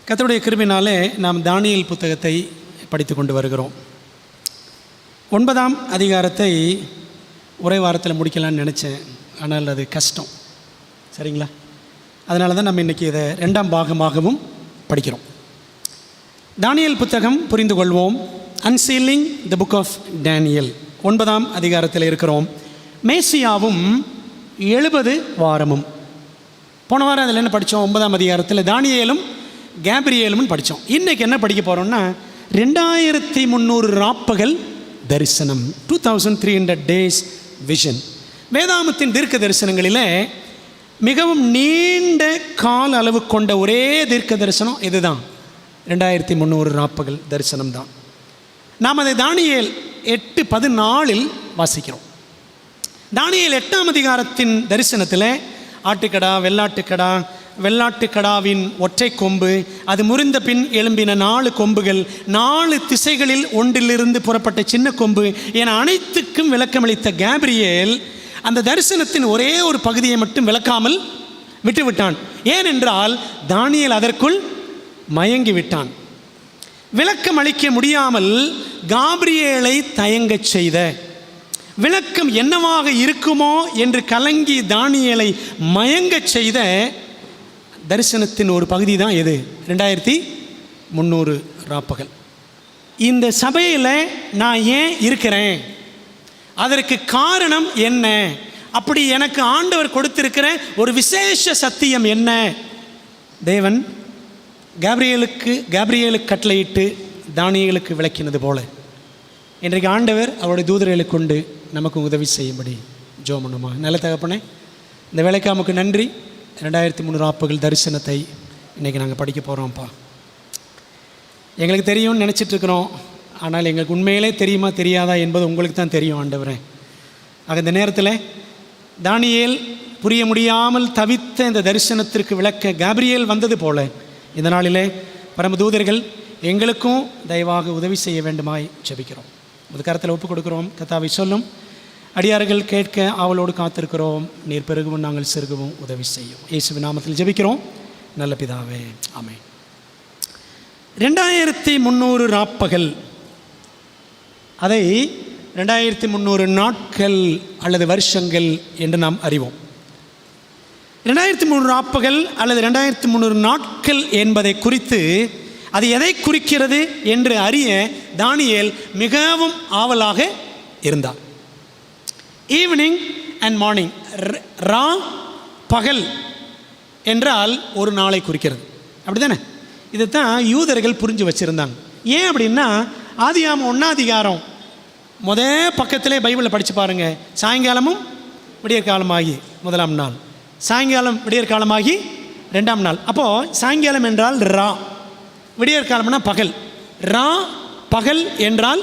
கர்த்தருடைய கிருபையினாலே நாம் தானியேல் புத்தகத்தை படித்து கொண்டு வருகிறோம். 9ஆம் அதிகாரத்தை ஒரே வாரத்தில் முடிக்கலான்னு நினச்சேன். ஆனால் அது கஷ்டம், சரிங்களா? அதனால தான் நம்ம இன்றைக்கி இதை 2ஆம் பாகமாகவும் படிக்கிறோம். தானியேல் புத்தகம் புரிந்து கொள்வோம். அன்சீலிங் த புக் ஆஃப் டேனியல் 9ஆம் அதிகாரத்தில் இருக்கிறோம். மேசியாவும் 70 வாரமும். போன வாரம் அதில் என்ன படித்தோம்? 9ஆம் அதிகாரத்தில் தானியேலும் கேப்ரியேலும் படித்தோம். இன்றைக்கி என்ன படிக்க போகிறோம்னா 2300 ராப்பகல் தரிசனம், 2300 days விஷன். வேதாமத்தின் தீர்க்க தரிசனங்களில் மிகவும் நீண்ட கால அளவு கொண்ட ஒரே தீர்க்க தரிசனம் இதுதான், 2300 ராப்பகல் தரிசனம் தான். நாம் அதை தானியேல் 8:14 வாசிக்கிறோம். தானியேல் 8ஆம் அதிகாரத்தின் தரிசனத்தில் ஆட்டுக்கடா, வெள்ளாட்டுக்கடாவின் ஒற்றை கொம்பு, அது முறிந்த பின் எழும்பின 4 கொம்புகள், 4 திசைகளில் ஒன்றிலிருந்து புறப்பட்ட சின்ன கொம்பு என அனைத்துக்கும் விளக்கமளித்த கேப்ரியேல் அந்த தரிசனத்தின் ஒரே ஒரு பகுதியை மட்டும் விளக்காமல் விட்டுவிட்டான். ஏனென்றால் தானியேல் அதற்குள் மயங்கி விட்டான். விளக்கம் அளிக்க முடியாமல் காப்ரியேலை தயங்கச் செய்த, விளக்கம் என்னவாக இருக்குமோ என்று கலங்கி தானியேலை மயங்கச் செய்த தரிசனத்தின் ஒரு பகுதி தான் எது? 2300 ராப்பகல். இந்த சபையில் நான் ஏன் இருக்கிறேன், அதற்கு காரணம் என்ன, அப்படி எனக்கு ஆண்டவர் கொடுத்திருக்கிற ஒரு விசேஷ சத்தியம் என்ன? தேவன் கேப்ரியேலுக்கு கட்டளையிட்டு தானியேலுக்கு விளக்கினது போல இன்றைக்கு ஆண்டவர் அவருடைய தூதர்களை கொண்டு நமக்கு உதவி செய்யும்படி ஜெபம் பண்ணுமா. நல்ல தகப்பனே, இந்த வேலைக்கு நமக்கு நன்றி. 2300 ராப்பகல் தரிசனத்தை இன்றைக்கி நாங்கள் படிக்க போகிறோம்ப்பா. எங்களுக்கு தெரியும்னு நினச்சிட்ருக்கிறோம், ஆனால் எங்களுக்கு உண்மையிலே தெரியுமா தெரியாதா என்பது உங்களுக்கு தான் தெரியும் ஆண்டவரே. ஆக இந்த நேரத்தில் தானியேல் புரிய முடியாமல் தவித்த இந்த தரிசனத்திற்கு விளக்க கேப்ரியேல் வந்தது போல இந்த நாளிலே பரமதூதர்கள் எங்களுக்கும் தயவாக உதவி செய்ய வேண்டுமாய் ஜெபிக்கிறோம். ஒரு கரத்தில் ஒப்புக் கொடுக்குறோம். கர்த்தாவே சொல்லும், அடியார்கள் கேட்க ஆவலோடு காத்திருக்கிறோம். நீர் பெருகவும் நாங்கள் சிறுகவும் உதவி செய்யும். இயேசுவின் நாமத்தில் ஜெபிக்கிறோம் நல்ல பிதாவே, ஆமென். 2300 ராப்பகல், அதை 2300 நாட்கள் அல்லது வருஷங்கள் என்று நாம் அறிவோம். 2300 ராப்பகல் அல்லது 2300 நாட்கள் என்பதை குறித்து அது எதை குறிக்கிறது என்று அறிய தானியேல் மிகவும் ஆவலாக இருந்தார். ஈவினிங் அண்ட் மார்னிங், ரா பகல் என்றால் ஒரு நாளை குறிக்கிறது, அப்படி தானே? இதைத்தான் யூதர்கள் புரிஞ்சு வச்சுருந்தாங்க. ஏன் அப்படின்னா ஆதியாகமம் 1ஆம் அதிகாரம் பக்கத்திலே பைபிளில் படித்து பாருங்கள். சாயங்காலமும் விடியற்காலமாகி 1ஆம் நாள், சாயங்காலம் விடியற்காலமாகி 2ஆம் நாள். அப்போது சாயங்காலம் என்றால் ரா, விடியற்காலம்னா பகல். ரா பகல் என்றால்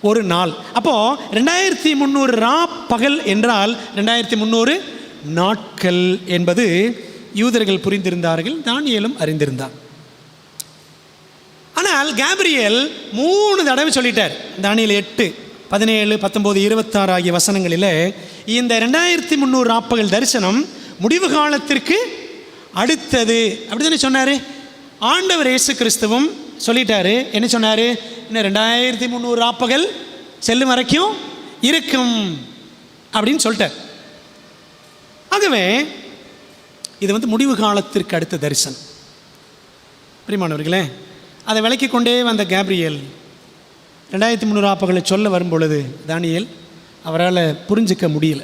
ஒரு நாள். அப்போது 2300 ரா பகல் என்றால் 2300 நாட்கள் என்பது யூதர்கள் புரிந்திருந்தார்கள், தானியேலும் அறிந்திருந்தார். ஆனால் கேப்ரியேல் 3 தடவை சொல்லிட்டார். தானியேல் 8, 17, 19, 26 ஆகிய வசனங்களில் இந்த 2300 ராப்பகல் தரிசனம் முடிவு காலத்திற்கு அடுத்தது அப்படி தானே சொன்னார். ஆண்டவர் இயேசு கிறிஸ்துவும் சொல்லிட்டாரு. என்ன சொன்னார்? இன்னும் 2300 ராப்பகல் செல்லும் வரைக்கும் இருக்கும் அப்படின்னு சொல்லிட்டார். ஆகவே இது முடிவு காலத்திற்கு அடுத்த தரிசனம். பிரியமானவர்களே, அதை விளக்கி கொண்டே வந்த கேப்ரியேல் 2300 ராப்பகலை சொல்ல வரும்பொழுது தானியேல் அவரால் புரிஞ்சிக்க முடியல.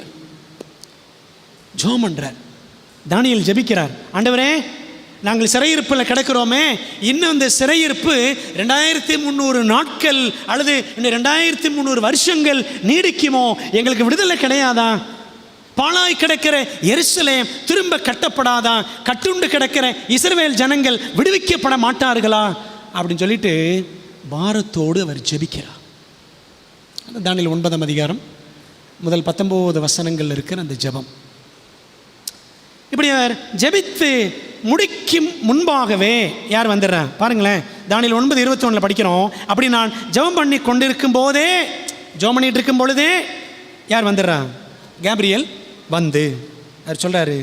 ஜெபம் பண்ணுறார். தானியேல் ஜெபிக்கிறார். ஆண்டவரே, நாங்கள் சிறையிருப்பில் கிடக்கிறோமே, இன்னும் இந்த சிறையிருப்பு 2300 நாட்கள் அல்லது இன்னும் 2300 வருஷங்கள் நீடிக்குமோ? எங்களுக்கு விடுதலை கிடையாதா? பாழாய் கிடக்கிற எருசலேம் திரும்ப கட்டப்படாதா? கட்டுண்டு கிடக்கிற இஸ்ரவேல் ஜனங்கள் விடுவிக்கப்பட மாட்டார்களா? அப்படின்னு சொல்லிட்டு பாரத்தோடு அவர் ஜெபிக்கிறார். தானியேல் 9ஆம் அதிகாரம் முதல் 19 வசனங்கள் இருக்கிற அந்த ஜெபம். இப்படி அவர் ஜெபித்து முடிக்கும் முன்பாகவே யார் வந்துடுறான் பாருங்களேன். தானியேல் 9:21 படிக்கிறோம். அப்படி நான் ஜெபம் பண்ணி கொண்டிருக்கும் போதே, ஜெபம் பண்ணிட்டு இருக்கும் பொழுதே யார் வந்துடுறான்? கேப்ரியேல் வந்து அவர் சொல்றாரு,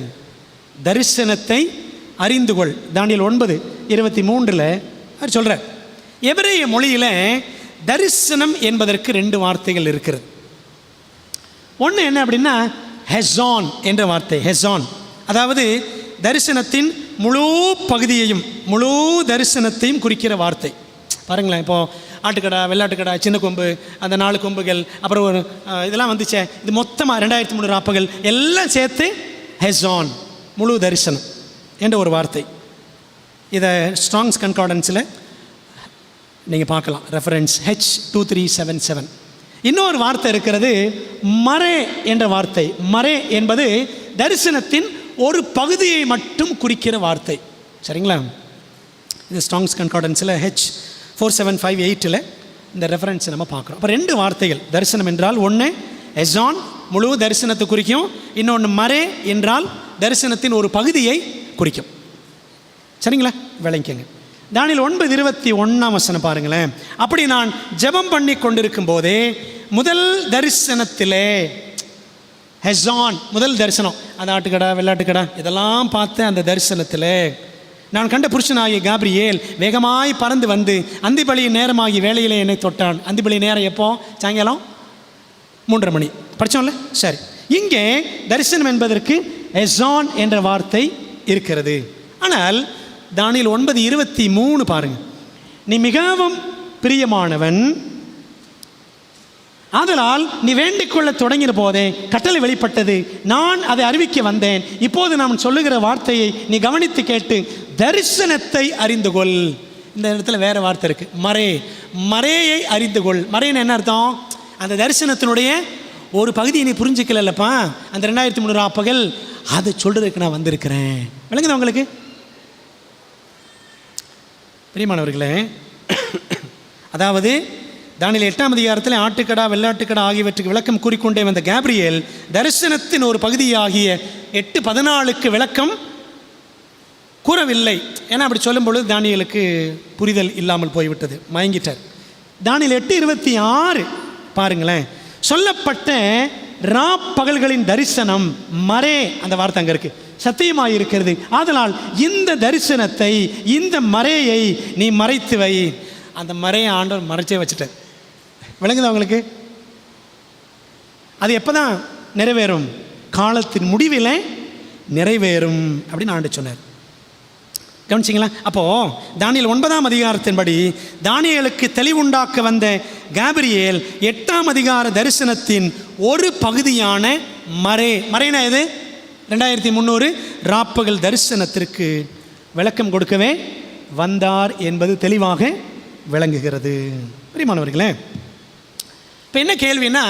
தரிசனத்தை அறிந்து கொள். தானியேல் 9 23 அவர் சொல்கிறார். எபிரேய மொழியில் தரிசனம் என்பதற்கு 2 வார்த்தைகள் இருக்கிறது. ஒன்று என்ன அப்படின்னா ஹெசான் என்ற வார்த்தை. ஹெசான் அதாவது தரிசனத்தின் முழு பகுதியையும் முழு தரிசனத்தையும் குறிக்கிற வார்த்தை. பாருங்களேன், இப்போது ஆட்டுக்கடா, வெள்ளாட்டுக்கடா, சின்ன கொம்பு, அந்த 4 கொம்புகள், அப்புறம் ஒரு இதெல்லாம் வந்துச்சே, இது மொத்தமாக 2300 ராப்பகல் எல்லாம் சேர்த்து ஹெசான், முழு தரிசனம் என்ற ஒரு வார்த்தை. இதை ஸ்ட்ராங்ஸ் கன்கார்டன்ஸில் நீங்கள் பார்க்கலாம், ரெஃபரன்ஸ் H2377. இன்னொரு வார்த்தை இருக்கிறது மரே என்ற வார்த்தை. மரே என்பது தரிசனத்தின் ஒரு பகுதியை மட்டும் குறிக்கிற வார்த்தை. சரிங்களா? இது ஸ்ட்ராங்ஸ் கன்கார்டன்ஸில் H4758 இந்த ரெஃபரன்ஸை நம்ம பார்க்குறோம். அப்போ 2 வார்த்தைகள் தரிசனம் என்றால், ஒன்று எசான் முழு தரிசனத்தை குறிக்கும், இன்னொன்று மரே என்றால் தரிசனத்தின் ஒரு பகுதியை குறிக்கும். சரிங்களா? விளங்கிக்கங்க. தானியேல் 9:21 பாருங்களேன். அப்படி நான் ஜெபம் பண்ணி கொண்டிருக்கும் போதே முதல் தரிசனத்திலே ஹெசான், முதல் தரிசனம், அந்த ஆட்டுக்கடா, வெள்ளாட்டுக்கடா இதெல்லாம் பார்த்து அந்த தரிசனத்தில் நான் கண்ட புருஷனாகிய காபிரியேல் வேகமாய் பறந்து வந்து அந்திபலியின் நேரமாகி வேலையிலே என்னை தொட்டான். அந்திபலி நேரம் எப்போ? சாயங்காலம் 3:30 மணி. படித்தோம்ல? சரி. இங்கே தரிசனம் என்பதற்கு ஹெசான் என்ற வார்த்தை இருக்கிறது. ஆனால் தானியேல் 9:23 பாருங்க. நீ மிகவும் பிரியமானவன், ஆதலால் நீ வேண்டிக் கொள்ள தொடங்கின போதே கட்டளை வெளிப்பட்டது, நான் அதை அறிவிக்க வந்தேன். இப்போது நான் சொல்லுகிற வார்த்தையை நீ கவனித்து கேட்டு தரிசனத்தை அறிந்து கொள். இந்த இடத்துல வேற வார்த்தை இருக்கு, மரே. மரேயை அறிந்து கொள். மரேன்னு என்ன அர்த்தம்? அந்த தரிசனத்தினுடைய ஒரு பகுதியை நீ புரிஞ்சுக்கலப்பா, அந்த 2300 ராப்பகல் அதை சொல்றதுக்கு நான் வந்திருக்கிறேன். விளங்குதா உங்களுக்கு? பிரியமானவர்களே, அதாவது தானியேல் 8ஆம் அதிகாரத்தில் ஆட்டுக்கடா, வெள்ளாட்டுக்கடா ஆகியவற்றுக்கு விளக்கம் கூறிக்கொண்டே வந்த காபிரியேல் தரிசனத்தின் ஒரு பகுதியாகிய 8:14 விளக்கம் கூறவில்லை. ஏன்னா அப்படி சொல்லும் பொழுது தானியேலுக்கு புரிதல் இல்லாமல் போய்விட்டது, மயங்கிட்டார். தானியேல் 8:26 பாருங்களேன். சொல்லப்பட்ட ராப்பகல்களின் தரிசனம் மரே, அந்த வார்த்தை அங்கே இருக்கு, சத்தியமாக இருக்கிறது. ஆதலால் இந்த தரிசனத்தை, இந்த மரேயை நீ மறைத்து வை. அந்த மறையை ஆண்டவர் மறைச்சே வச்சுட்டார். விளங்குதா உங்களுக்கு? அது எப்போ தான் நிறைவேறும்? காலத்தின் முடிவில் நிறைவேறும் அப்படின்னு ஆண்டவர் சொன்னார். கவனிச்சிங்களா? அப்போது தானியேல் 9ஆம் அதிகாரத்தின்படி தானியேலுக்கு தெளிவுண்டாக்க வந்த காபிரியேல் 8ஆம் அதிகார தரிசனத்தின் ஒரு பகுதியான மரே, மரேனா இது 2300 ராப்பகல் தரிசனத்திற்கு விளக்கம் கொடுக்கவே வந்தார் என்பது தெளிவாக விளங்குகிறது. பிரியமானவர்களே, இப்போ என்ன கேள்வின்னா,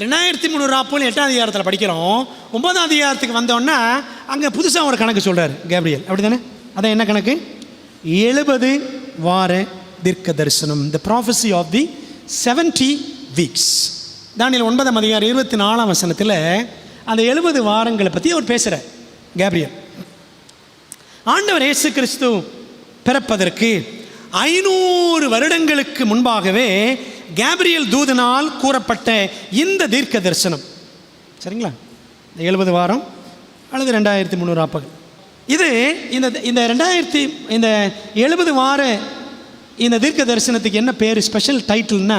2300 ராப்பகல் 8ஆம் அதிகாரத்தில் படிக்கிறோம். 9ஆம் அதிகாரத்துக்கு வந்தோன்னா அங்கே புதுசாக ஒரு கணக்கு சொல்கிறார் காபிரியேல், அப்படி தானே? அதான் என்ன கணக்கு? 70 வார தீர்க்க தரிசனம், the prophecy of the 70 weeks. Daniel 9ஆம் அதிகாரம் 24ஆம் வசனத்தில் அந்த 70 வாரங்களை பற்றி அவர் பேசுகிறார் காபிரியேல். ஆண்டவர் இயேசு கிறிஸ்து பிறப்பதற்கு 500 வருடங்களுக்கு முன்பாகவே காபிரியேல் தூதனால் கூறப்பட்ட இந்த தீர்க்க தரிசனம், சரிங்களா, இந்த 70 வாரம் அல்லது 2300 ராப்பகல், இது இந்த 70 வார இந்த தீர்க்க தரிசனத்துக்கு என்ன பேர், ஸ்பெஷல் டைட்டில்னா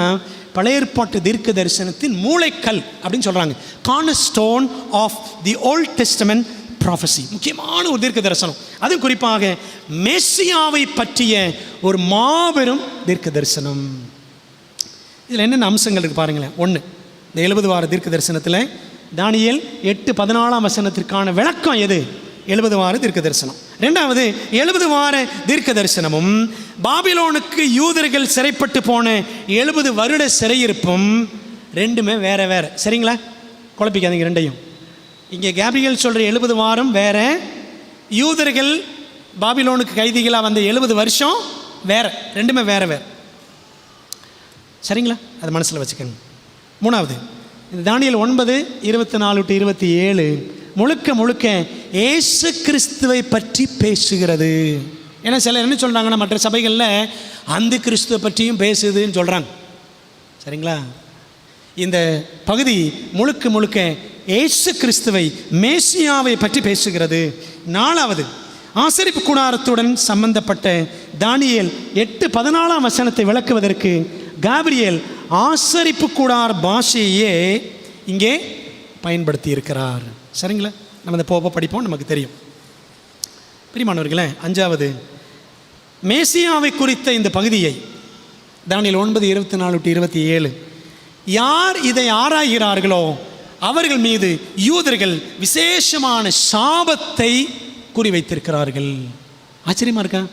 பழைய ஏற்பாட்டு தீர்க்க தரிசனத்தின் மூளைக்கல் அப்படின்னு சொல்கிறாங்க. Cornerstone of the old testament prophecy, முக்கியமான ஒரு தீர்க்க தரிசனம். அது குறிப்பாக மேசியாவை பற்றிய ஒரு மாபெரும் தீர்க்க தரிசனம். இதில் என்னென்ன அம்சங்கள் இருக்குது பாருங்களேன். ஒன்று, இந்த 70 வார தீர்க்க தரிசனத்தில் தானியேல் 8:14ஆம் வசனத்திற்கான விளக்கம் எது? 70 வார தீர்க்க தரிசனம். ரெண்டாவது, 70 வார தீர்க்க தரிசனமும் பாபிலோனுக்கு யூதர்கள் சிறைப்பட்டு போன 70 வருட சிறையிருப்பும் ரெண்டுமே வேற வேற. சரிங்களா? குழப்பிக்காதீங்க ரெண்டையும். இங்கே காபிரியேல் சொல்கிற 70 வாரம் வேற, யூதர்கள் பாபிலோனுக்கு கைதிகளாக வந்த 70 வருஷம் வேற, ரெண்டுமே வேற வேற. சரிங்களா? அதை மனசில் வச்சுக்கோங்க. மூணாவது, இந்த தானியேல் 9:24-27 முழுக்க முழுக்க இயேசு கிறிஸ்துவை பற்றி பேசுகிறது. ஏன்னா சிலர் என்ன சொல்கிறாங்கன்னா, மற்ற சபைகளில் அந்த கிறிஸ்துவை பற்றியும் பேசுதுன்னு சொல்கிறாங்க. சரிங்களா? இந்த பகுதி முழுக்க முழுக்க இயேசு கிறிஸ்துவை, மேசியாவை பற்றி பேசுகிறது. நாலாவது, ஆசரிப்பு கூடாரத்துடன் சம்பந்தப்பட்ட தானியேல் 8:14 விளக்குவதற்கு காபிரியேல் ஆசரிப்பு கூடார பாஷையே இங்கே பயன்படுத்தி இருக்கிறார். சரிங்களா? நம்ம இந்த போக படிப்போம், நமக்கு தெரியும். பிரியமானவர்களே, 5வது மேசியாவை குறித்த இந்த பகுதியை தானியேல் 9:24-27 யார் இதை ஆராய்கிறார்களோ அவர்கள் மீது யூதர்கள் விசேஷமான சாபத்தை குறிவைத்திருக்கிறார்கள். ஆச்சரியமா இருக்கா?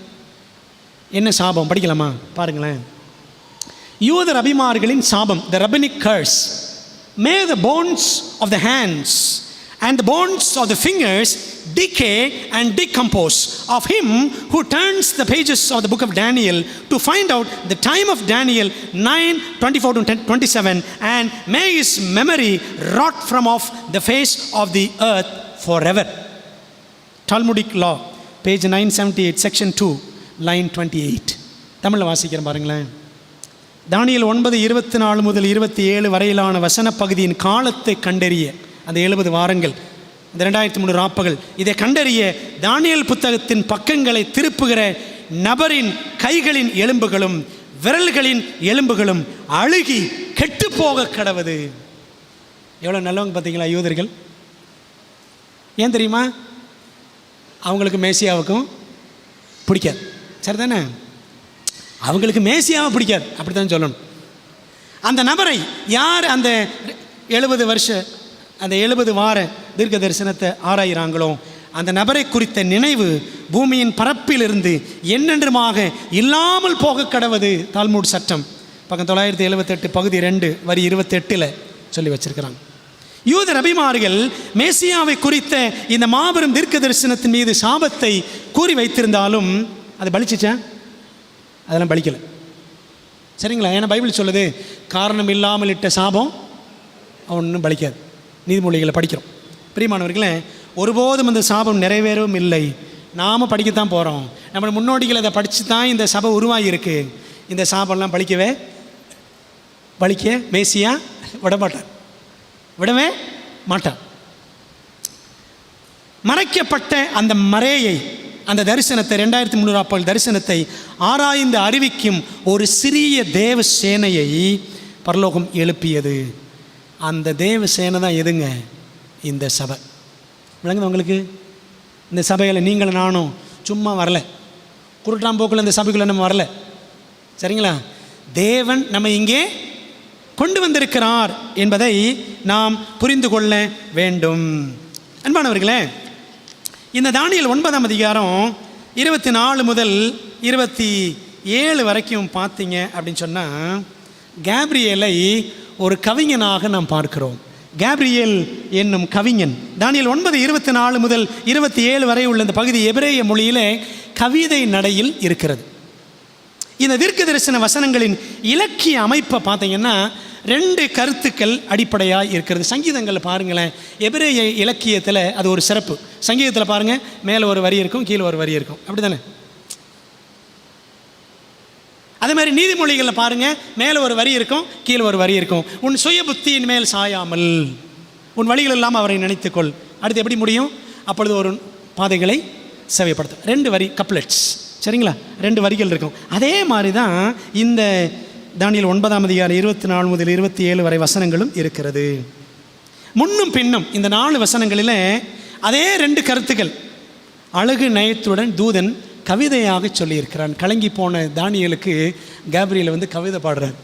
என்ன சாபம் படிக்கலாமா? பாருங்களேன். யூதர் அபிமார்களின் சாபம், the rabbinic curse. May the bones of the hands and the bones of the fingers decay and decompose of him who turns the pages of the book of Daniel to find out the time of Daniel 9:24-27, and may his memory rot from off the face of the earth forever. Talmudic Law, page 978, section 2, line 28. தமிழில் வாசிக்கிறேன் பாருங்களேன். தானியேல் 9:24-27 வரையிலான வசன பகுதியின் காலத்தை கண்டறிய, அந்த 70 வாரங்கள், அந்த 2003 ராப்பகல், இதை கண்டறிய தானியேல் புத்தகத்தின் பக்கங்களை திருப்புகிற நபரின் கைகளின் எலும்புகளும் விரல்களின் எலும்புகளும் அழுகி கெட்டு போக கடவது. எவ்வளோ நல்லவங்க பார்த்தீங்களா யூதர்கள்? ஏன் தெரியுமா? அவங்களுக்கு மேசியாவுக்கும் பிடிக்காது. சரிதானே? அவங்களுக்கு மேசியாவை பிடிக்காது, அப்படி தான் சொல்லணும். அந்த நபரை யார் அந்த 70 வார தீர்க்க தரிசனத்தை ஆராய்கிறாங்களோ அந்த நபரை குறித்த நினைவு பூமியின் பரப்பிலிருந்து என்னென்றுமாக இல்லாமல் போக கடவது. தால்மூட் சட்டம் பக்கம் 978 பகுதி 2 வரி 28 சொல்லி வச்சிருக்கிறாங்க. யூதர் அபிமார்கள் மேசியாவை குறித்த இந்த மாபெரும் தீர்க்க தரிசனத்தின் மீது சாபத்தை கூறி வைத்திருந்தாலும் அது பலிச்சிச்சா? அதெல்லாம் பலிக்கலை. சரிங்களா? ஏன்னா பைபிள் சொல்லுது, காரணம் இல்லாமல் இட்ட சாபம் ஒன்றும் பலிக்காது. நீதிமொழிகளை படிக்கிறோம். பிரியமானவர்களே, ஒருபோதும் அந்த சாபம் நிறைவேறவும் இல்லை. நாம் படிக்கத்தான் போகிறோம். நம்ம முன்னோடிகள் அதை படித்து தான் இந்த சபை உருவாகியிருக்கு. இந்த சாபம்லாம் பலிக்க மேசியா விடவே மாட்டான். மறைக்கப்பட்ட அந்த மறையை, அந்த தரிசனத்தை, 2300 தரிசனத்தை ஆராய்ந்து அறிவிக்கும் ஒரு சிறிய தேவ சேனையை பரலோகம் எழுப்பியது. அந்த தேவ சேனை தான் எதுங்க? இந்த சபை. விளங்குது உங்களுக்கு? இந்த சபையில் நீங்களும் நானும் சும்மா வரல, குருட்டாம்போக்கில் இந்த சபைக்குள்ளே நம்ம வரல. சரிங்களா? தேவன் நம்ம இங்கே கொண்டு வந்திருக்கிறார் என்பதை நாம் புரிந்து கொள்ள வேண்டும். அன்பானவர்களே, இந்த தானியேல் 9ஆம் அதிகாரம் 24 முதல் 27 வரைக்கும் பார்த்தீங்க அப்படின்னு சொன்னால், கேப்ரியேலை ஒரு கவிஞனாக நாம் பார்க்கிறோம். கேப்ரியேல் என்னும் கவிஞன் தானியேல் 9:24 முதல் 27 வரை உள்ள இந்த பகுதி எபிரேய மொழியிலே கவிதை நடையில் இருக்கிறது. இந்த தீர்க்க தரிசன வசனங்களின் இலக்கிய அமைப்பை பார்த்தீங்கன்னா 2 கருத்துக்கள் அடிப்படையாக இருக்கிறது. சங்கீதங்களில் பாருங்களேன், எபிரேய இலக்கியத்தில் அது ஒரு சிறப்பு. சங்கீதத்தில் பாருங்கள், மேலே ஒரு வரி இருக்கும், கீழே ஒரு வரி இருக்கும், அப்படி தானே? அதே மாதிரி நீதிமொழிகளில் பாருங்கள், மேலே ஒரு வரி இருக்கும், கீழே ஒரு வரி இருக்கும். உன் சுய புத்தியின் மேல் சாயாமல் உன் வழிகள் இல்லாமல் அவரை நினைத்துக்கொள். அடுத்து எப்படி முடியும்? அப்பொழுது ஒரு பாதைகளை சேவைப்படுத்தும். 2 வரி, கப்லெட்ஸ். சரிங்களா? 2 வரிகள் இருக்கும். அதே மாதிரி தான் இந்த தானியேல் 9ஆம் அதிகாரம் 24 முதல் 27 வரை வசனங்களும் இருக்கிறது. முன்னும் பின்னும் இந்த 4 வசனங்களில் அதே 2 கருத்துக்கள் அழகு நயத்துடன் தூதன் கவிதையாக சொல்லியிருக்கிறான். கலங்கி போன தானியேலுக்கு கேப்ரியேல் வந்து கவிதை பாடுறார்.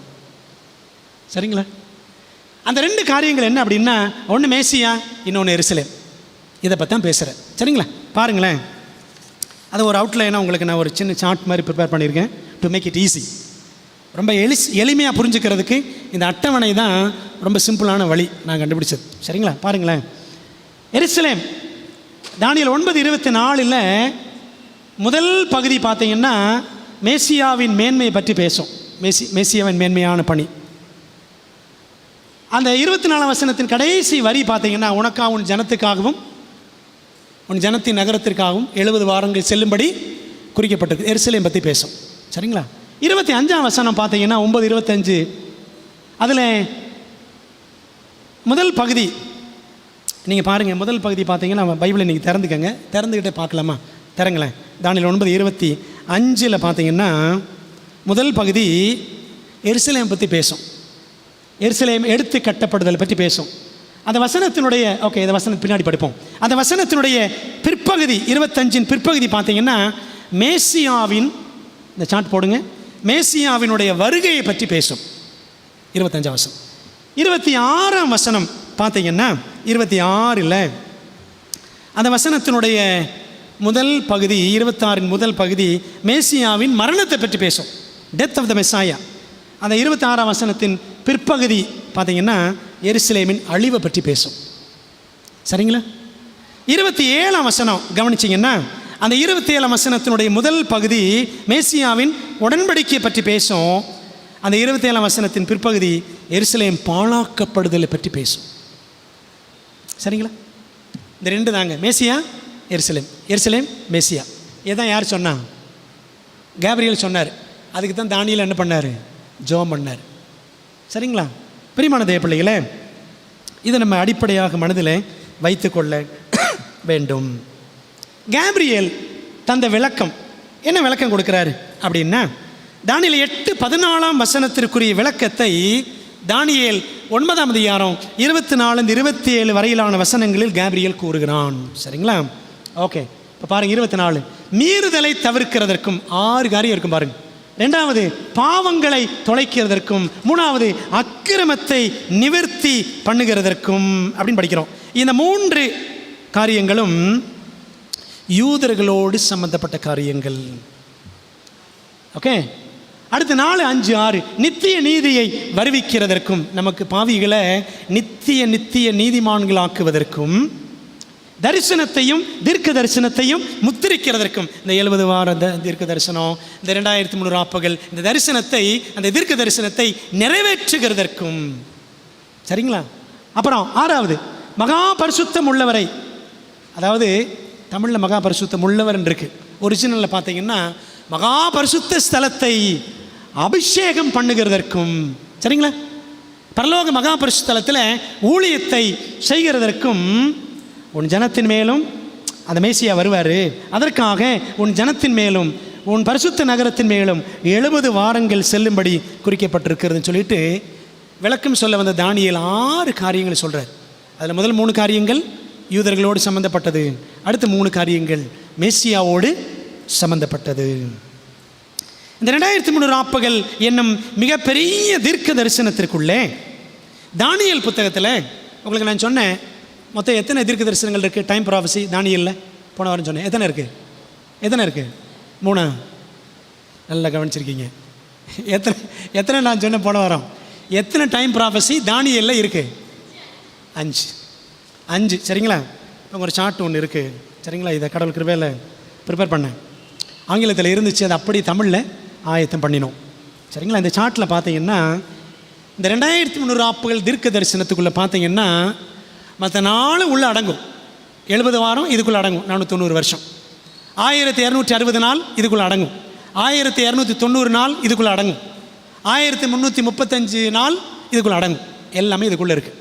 சரிங்களா? அந்த 2 காரியங்கள் என்ன அப்படின்னா, ஒன்று மேசியா, இன்னொன்று எருசலேம். இதை பற்றி தான் பேசுகிறேன். சரிங்களா? பாருங்களேன், அதை ஒரு அவுட்லைனாக உங்களுக்கு நான் ஒரு சின்ன சார்ட் மாதிரி ப்ரிப்பேர் பண்ணியிருக்கேன், டு மேக் இட் ஈஸி. ரொம்ப எளிமையாக புரிஞ்சுக்கிறதுக்கு இந்த அட்டவணை தான் ரொம்ப சிம்பிளான வழி நான் கண்டுபிடிச்சது. சரிங்களா? பாருங்களேன், எருசலேம் தானியேல் 9:24 முதல் பகுதி பார்த்தீங்கன்னா மேசியாவின் மேன்மையை பற்றி பேசும். மேசியாவின் மேன்மையான பணி. அந்த 24ஆம் வசனத்தின் கடைசி வரி பார்த்தீங்கன்னா, உனக்காக உன் ஜனத்துக்காகவும் உன் ஜனத்தின் நகரத்திற்காகவும் 70 வாரங்கள் செல்லும்படி குறிக்கப்பட்டது. எருசலேம் பற்றி பேசும். சரிங்களா? 25ஆம் வசனம் பார்த்தீங்கன்னா 9:25, அதில் முதல் பகுதி நீங்கள் பாருங்கள். முதல் பகுதி பார்த்தீங்கன்னா பைபிளை நீங்கள் திறந்துக்கங்க, திறந்துக்கிட்டே பார்க்கலாமா? தரங்களேன். தானியேல் 9:25 பார்த்தீங்கன்னா முதல் பகுதி எருசலேம் பற்றி பேசும். எருசலேம் எடுத்து கட்டப்படுதல் பற்றி பேசும். அந்த வசனத்தினுடைய இந்த வசனம் பின்னாடி படிப்போம். அந்த வசனத்தினுடைய பிற்பகுதி 25 பிற்பகுதி பார்த்தீங்கன்னா மேசியாவின், இந்த சார்ட் போடுங்க, மேசியாவினுடைய வருகையை பற்றி பேசும். 25 வசனம். 26 வசனம் பார்த்தீங்கன்னா 26 அந்த வசனத்தினுடைய முதல் பகுதி 26 முதல் பகுதி மேசியாவின் மரணத்தை பற்றி பேசும். Death of the Messiah. அந்த 26 வசனத்தின் பிற்பகுதி பார்த்தீங்கன்னா எருசலேமின் அழிவை பற்றி பேசும். சரிங்களா? 27 வசனம் கவனிச்சிங்கன்னா அந்த 27 வசனத்தினுடைய முதல் பகுதி மேசியாவின் உடன்படிக்கையை பற்றி பேசும். அந்த 27 வசனத்தின் பிற்பகுதி எருசலேம் பாழாக்கப்படுதலை பற்றி பேசும். சரிங்களா? இந்த ரெண்டு தாங்க, மேசியா எருசலேம், எருசலேம் மேசியா. இதான் யார் சொன்னா? கேப்ரியல் சொன்னார். அதுக்கு தான் தானியேல் என்ன பண்ணார்? ஜெபம் பண்ணார். சரிங்களா? பிரியமான தேவ பிள்ளைகளே, இதை நம்ம அடிப்படையாக மனதில் வைத்து கொள்ள வேண்டும். கேப்ரியல் தந்த விளக்கம் என்ன விளக்கம் கொடுக்குறாரு அப்படின்னா, தானியேல் 8:14 வசனத்திற்குரிய விளக்கத்தை தானியேல் 9 அதிகாரம் 24-27 வரையிலான வசனங்களில் கேப்ரியல் கூறுகிறான். சரிங்களா? ஓகே, இப்போ பாருங்கள் 24. மீறுதலை தவிர்க்கிறதற்கும் 6 காரியம் இருக்கும் பாருங்க. 2வது பாவங்களை தொலைக்கிறதற்கும், 3வது அக்கிரமத்தை நிவர்த்தி பண்ணுகிறதற்கும் அப்படின்னு படிக்கிறோம். இந்த 3 காரியங்களும் யூதர்களோடு சம்பந்தப்பட்ட காரியங்கள். ஓகே, அடுத்து 4, 5, 6 நித்திய நீதியை வருவிக்கிறதற்கும், நமக்கு பாவிகளை நித்திய நீதிமான்களாக்குவதற்கும், தரிசனத்தையும் தீர்க்க தரிசனத்தையும் முத்திரிக்கிறதற்கும், இந்த 70 வார தீர்க்க தரிசனம், இந்த 2300 ராப்பகல், இந்த தரிசனத்தை, அந்த தீர்க்க தரிசனத்தை நிறைவேற்றுகிறதற்கும். சரிங்களா? அப்புறம் 6வது மகா பரிசுத்தம் உள்ளவரை, அதாவது தமிழில் மகா பரிசுத்தம் உள்ளவர் இருக்கு, ஒரிஜினலில் பார்த்தீங்கன்னா மகா பரிசுத்த ஸ்தலத்தை அபிஷேகம் பண்ணுகிறதற்கும். சரிங்களா? பரலோக மகா பரிசுத்தலத்தில் ஊழியத்தை செய்கிறதற்கும் உன் ஜனத்தின் மேலும் அந்த மேசியா வருவார், அதற்காக உன் ஜனத்தின் மேலும் உன் பரிசுத்த நகரத்தின் மேலும் 70 வாரங்கள் செல்லும்படி குறிக்கப்பட்டிருக்கிறதுன்னு சொல்லிட்டு விளக்கம் சொல்ல வந்த தானியேல் 6 காரியங்கள் சொல்கிறார். அதில் முதல் 3 காரியங்கள் யூதர்களோடு சம்மந்தப்பட்டது, அடுத்த 3 காரியங்கள் மேசியாவோடு சம்மந்தப்பட்டது. இந்த 2300 ராப்பகல் என்னும் மிகப்பெரிய தீர்க்க தரிசனத்திற்குள்ளே தானியேல் புத்தகத்தில் உங்களுக்கு நான் சொன்னேன், மொத்தம் எத்தனை தீர்க்க தரிசனங்கள் இருக்குது? டைம் ப்ராஃபஸி தானியேலில் போன வாரம் சொன்னேன். எத்தனை இருக்குது? 3. நல்லா கவனிச்சிருக்கீங்க. எத்தனை நான் சொன்னேன் போன வாரம்? எத்தனை டைம் ப்ராஃபஸி தானியேலில் இருக்குது? 5. சரிங்களா? ஒரு சார்ட் ஒன்று இருக்குது. சரிங்களா? இதை கடவுள் கிருபையில் ப்ரிப்பேர் பண்ணேன். ஆங்கிலத்தில் இருந்துச்சு, அது அப்படி தமிழில் ஆயத்தம் பண்ணினோம். சரிங்களா? இந்த சார்ட்டில் பார்த்தீங்கன்னா இந்த 2300 ராப்பகல் தீர்க்க தரிசனத்துக்குள்ளே பார்த்தீங்கன்னா மற்ற 4 உள்ளே அடங்கும். 70 வாரம் இதுக்குள்ளே அடங்கும், 490 வருஷம். 1260 நாள் இதுக்குள்ளே அடங்கும். 1290 நாள் இதுக்குள்ளே அடங்கும். 1335 நாள் இதுக்குள்ளே அடங்கும். எல்லாமே இதுக்குள்ளே இருக்குது,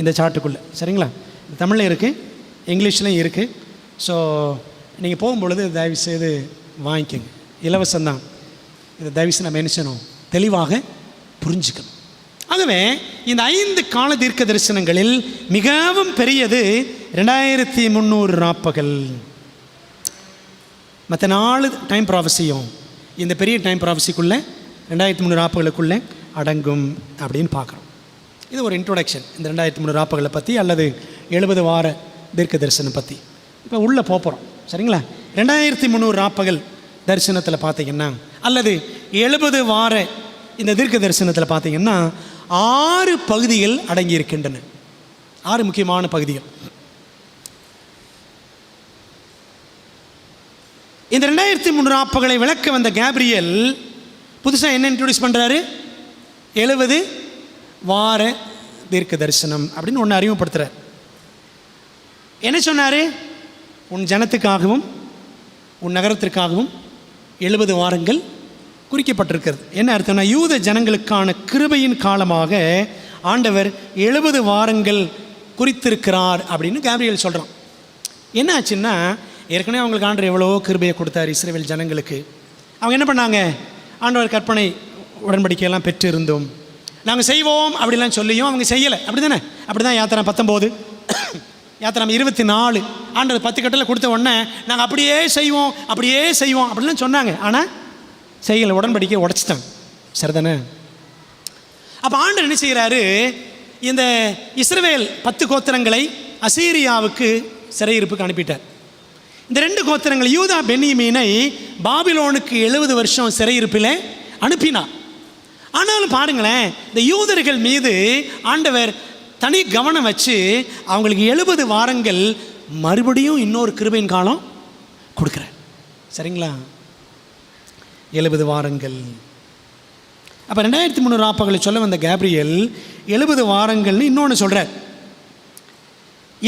இந்த சார்ட்டுக்குள்ளே. சரிங்களா? தமிழில் இருக்குது, இங்கிலீஷ்லையும் இருக்குது. ஸோ நீங்கள் போகும்பொழுது தயவுசெய்து வாங்கிக்கோங்க, இலவசம்தான். இதை தயவுசெய்து நம்ம என்ன செய்யணும்? தெளிவாக புரிஞ்சுக்கணும். ஆகவே இந்த 5 கால தீர்க்க தரிசனங்களில் மிகவும் பெரியது 2300 ராப்பகல். மற்ற 4 டைம் ப்ராஃபஸியும் இந்த பெரிய டைம் ப்ராஃபஸிக்குள்ளே 2300 ராப்பகலுக்குள்ளே அடங்கும் அப்படின்னு பார்க்குறோம். இது ஒரு இன்ட்ரோடக்ஷன் இந்த 2300 ராப்பகலை பற்றி, அல்லது 70 வார தீர்க்க தரிசனம் பற்றி. இப்போ உள்ளே போகிறோம். சரிங்களா? 2300 ராப்பகல் தரிசனத்தில் பார்த்தீங்கன்னா, அல்லது 70 வார இந்த தீர்க்க தரிசனத்தில் பார்த்தீங்கன்னா 6 பகுதிகள் அடங்கி இருக்கின்றன. 6 முக்கியமான பகுதிகள். இந்த 2300 ராப்பகலை விளக்க வந்த கேப்ரியல் புதுசாக என்ன இன்ட்ரோடியூஸ் பண்ணுறாரு? 70 வார தீர்க்க தரிசனம் அப்படின்னு ஒன்று அறிமுகப்படுத்துகிறார். என்ன சொன்னார்? உன் ஜனத்துக்காகவும் உன் நகரத்திற்காகவும் 70 வாரங்கள் குறிக்கப்பட்டிருக்கிறது. என்ன அர்த்தம்னா, யூத ஜனங்களுக்கான கிருபையின் காலமாக ஆண்டவர் 70 வாரங்கள் குறித்திருக்கிறார் அப்படின்னு கேப்ரியல் சொல்கிறான். என்ன ஆச்சுன்னா, ஏற்கனவே அவங்களுக்கு ஆண்டவர் எவ்வளோ கிருபையை கொடுத்தார் இஸ்ரவேல் ஜனங்களுக்கு. அவங்க என்ன பண்ணாங்க? ஆண்டவர் கற்பனை உடன்படிக்கையெல்லாம் பெற்று இருந்தோம், நாங்கள் செய்வோம் அப்படிலாம் சொல்லியும் அவங்க செய்யலை. அப்படி தானே? அப்படி தான் யாத்திராம் 19 யாத்திராம் 24 ஆண்டவர் 10 கட்டளை கொடுத்த உடனே நாங்கள் அப்படியே செய்வோம் அப்படிலாம் சொன்னாங்க. ஆனால் செய்யலை, உடன்படிக்கையை உடைச்சிட்டாங்க. சரிதானே? அப்போ ஆண்டவர் என்ன செய்கிறாரு? இந்த இஸ்ரவேல் 10 கோத்திரங்களை அசீரியாவுக்கு சிறையிருப்புக்கு அனுப்பிட்டார். இந்த 2 கோத்திரங்கள் யூதா பென்யமீனை பாபிலோனுக்கு 70 வருஷம் சிறையிருப்பில் அனுப்பினார். ஆனாலும் பாருங்களேன், இந்த யூதர்கள் மீது ஆண்டவர் தனி கவனம் வச்சு அவங்களுக்கு 70 வாரங்கள் மறுபடியும் இன்னொரு கிருபையின் காலம் கொடுக்குறார். சரிங்களா? 70 வாரங்கள். அப்போ 2300 ராப்பகலை சொல்ல வந்த கேப்ரியல் 70 வாரங்கள்னு இன்னொன்று சொல்கிறார்.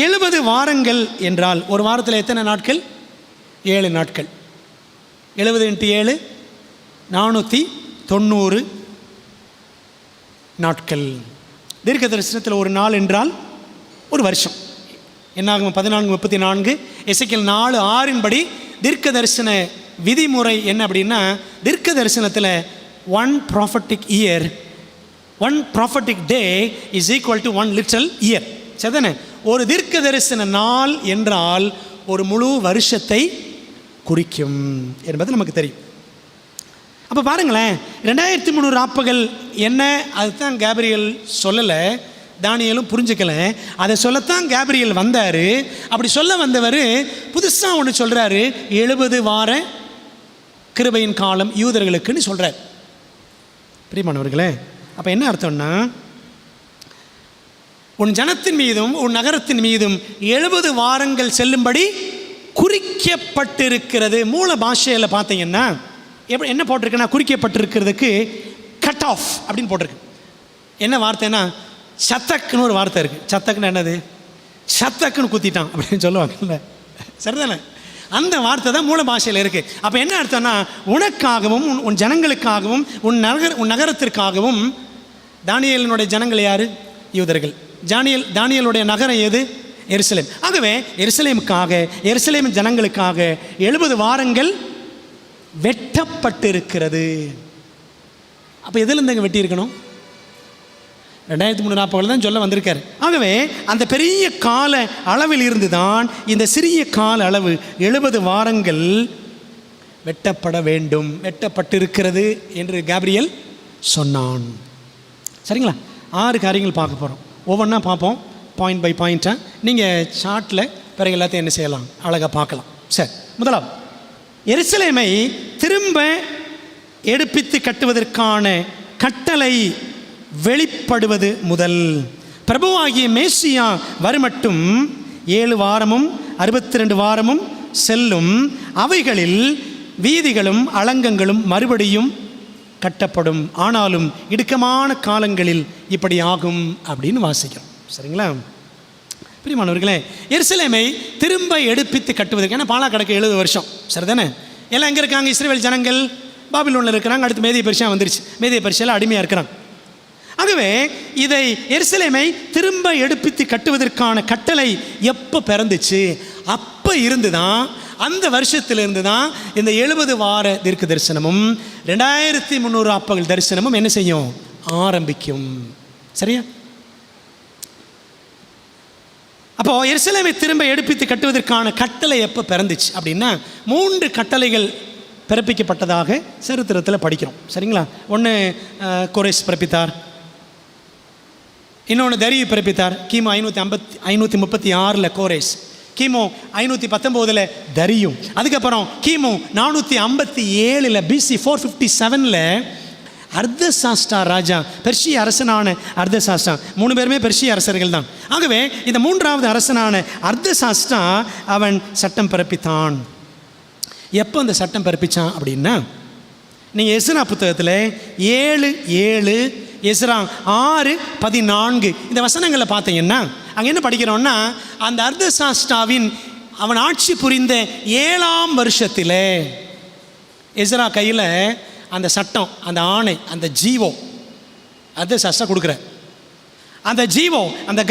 70 வாரங்கள் என்றால் ஒரு வாரத்தில் எத்தனை நாட்கள்? 7 நாட்கள். 70 × 7 490 நாட்கள். தீர்க்க தரிசனத்தில் ஒரு நாள் என்றால் ஒரு வருஷம். என்னாகும் 14:34 எசேக்கியேல் 4:6 படி தீர்க்க தரிசன விதிமுறை என்ன அப்படின்னா, தீர்க்க தரிசனத்தில் 1 prophetic year, 1 prophetic day is equal to 1 literal year. சரிதானே? ஒரு தீர்க்க தரிசன நாள் என்றால் ஒரு முழு வருஷத்தை குறிக்கும் என்பது நமக்கு தெரியும். அப்போ பாருங்களேன், 2300 ராப்பகல் என்ன, அதுதான் கேப்ரியல் சொல்லலை, தானியேலும் புரிஞ்சுக்கல. அதை சொல்லத்தான் கேப்ரியல் வந்தார். அப்படி சொல்ல வந்தவர் புதுசாக ஒன்று சொல்கிறாரு, 70 வார கிருபையின் காலம் யூதர்களுக்குன்னு சொல்கிறார். பிரியமானவர்களே, அப்போ என்ன அர்த்தம்னா, உன் ஜனத்தின் மீதும் உன் நகரத்தின் மீதும் 70 வாரங்கள் செல்லும்படி குறிக்கப்பட்டிருக்கிறது. மூல பாஷையில் பார்த்தீங்கன்னா என்ன போட்டிருக்குன்னா, குறிக்கப்பட்டிருக்கிறதுக்கு கட் ஆஃப் அப்படின்னு போட்டிருக்கு. என்ன வார்த்தைன்னா, சத்தக்குன்னு ஒரு வார்த்தை இருக்குது. சத்தக்குன்னு என்னது? சத்தக்குன்னு குத்திட்டான் அப்படின்னு சொல்லுவாங்கல்ல, சரிதானே? அந்த வார்த்தை தான் மூல பாஷையில் இருக்குது. அப்போ என்ன அர்த்தம்னா, உனக்காகவும் உன் ஜனங்களுக்காகவும் உன் நகரத்திற்காகவும். தானியேலினுடைய ஜனங்கள் யார்? யூதர்கள். தானியேலுடைய நகரம் எது? எருசலேம். ஆகவே எருசலேம் ஜனங்களுக்காக 70 வாரங்கள் வெட்டப்பட்டிருக்கிறது. அப்போ எதிலிருந்து வெட்டி இருக்கணும்? 2300 ராப்பகல் தான் சொல்ல வந்திருக்காரு. ஆகவே அந்த பெரிய கால அளவில் இருந்து தான் இந்த சிறிய கால அளவு 70 வாரங்கள் வெட்டப்பட வேண்டும், வெட்டப்பட்டிருக்கிறது என்று கேப்ரியல் சொன்னான். சரிங்களா? 6 காரியங்கள் பார்க்க போகிறோம். ஒவ்வொன்றா பார்ப்போம், பாயிண்ட் பை பாயிண்ட்டாக. நீங்கள் சார்ட்டில் பிறகு எல்லாத்தையும் என்ன செய்யலாம், அழகாக பார்க்கலாம். சரி, முதலாவது எருசலேமை திரும்ப எடுப்பித்து கட்டுவதற்கான கட்டளை வெளிப்படுவது முதல். பிரபுவாகிய மேசியா வருமட்டும் 7 வாரமும் 62 வாரமும் செல்லும். அவைகளில் வீதிகளும் அலங்கங்களும் மறுபடியும் கட்டப்படும். ஆனாலும் இடுக்கமான காலங்களில் இப்படி ஆகும் அப்படின்னு வாசிக்கிறோம். சரிங்களா? பிரியமானவர்களே, எருசலேமை திரும்ப எடுப்பித்து கட்டுவதற்கு, ஏன்னா பாலா கிடக்கு 70 வருஷம். சரிதானே? எல்லாம் எங்கே இருக்காங்க? இஸ்ரவேல் ஜனங்கள் பாபிலோனில் இருக்கிறாங்க. அடுத்து மேதிய பெர்சியா வந்துருச்சு. மேதிய பெர்சியாவில் அடிமையாக இருக்கிறாங்க. ஆகவே இதை எருசலேமை திரும்ப எடுப்பித்து கட்டுவதற்கான கட்டளை எப்போ பிறந்துச்சு? அப்போ இருந்து தான், அந்த வருஷத்திலிருந்து தான் இந்த 70 வார தீர்க்க தரிசனமும் 2300 ராப்பகல் தரிசனமும் என்ன செய்யும்? ஆரம்பிக்கும். சரியா? அப்போது எருசலேமை திரும்ப எடுப்பித்து கட்டுவதற்கான கட்டளை எப்போ பிறந்துச்சு அப்படின்னா, 3 கட்டளைகள் பிறப்பிக்கப்பட்டதாக சரித்திரத்தில் படிக்கிறோம். சரிங்களா? ஒன்று கோரேஸ் பிறப்பித்தார், இன்னொன்று தரியு பிறப்பித்தார். கிமு 536 கோரேஸ், கிமு 519 தரியு. அதுக்கப்புறம் கிமு 457 BC 457 அர்தசாஷ்டா ராஜா, பெர்ஷிய அரசனான அர்தசாஷ்டா. 3 பேருமே பெர்ஷிய அரசர்கள் தான். ஆகவே இந்த 3வது அரசனான அர்தசாஷ்டா அவன் சட்டம் பிறப்பித்தான். எப்போ அந்த சட்டம் பிறப்பித்தான் அப்படின்னா, நீங்கள் எஸ்ரா புத்தகத்தில் 7:7, எஸ்ரா 6:14 இந்த வசனங்களில் பார்த்தீங்கன்னா, அங்கே என்ன படிக்கிறோன்னா, அந்த அர்தசாஷ்டாவின் அவன் ஆட்சி புரிந்த 7ஆம் வருஷத்தில் எஸ்ரா கையில் அந்த சட்டம், அந்த ஆணை, அந்த ஜீவோ அர்தசாஷ்டா கொடுக்குற அந்த ஜீவோ, அந்த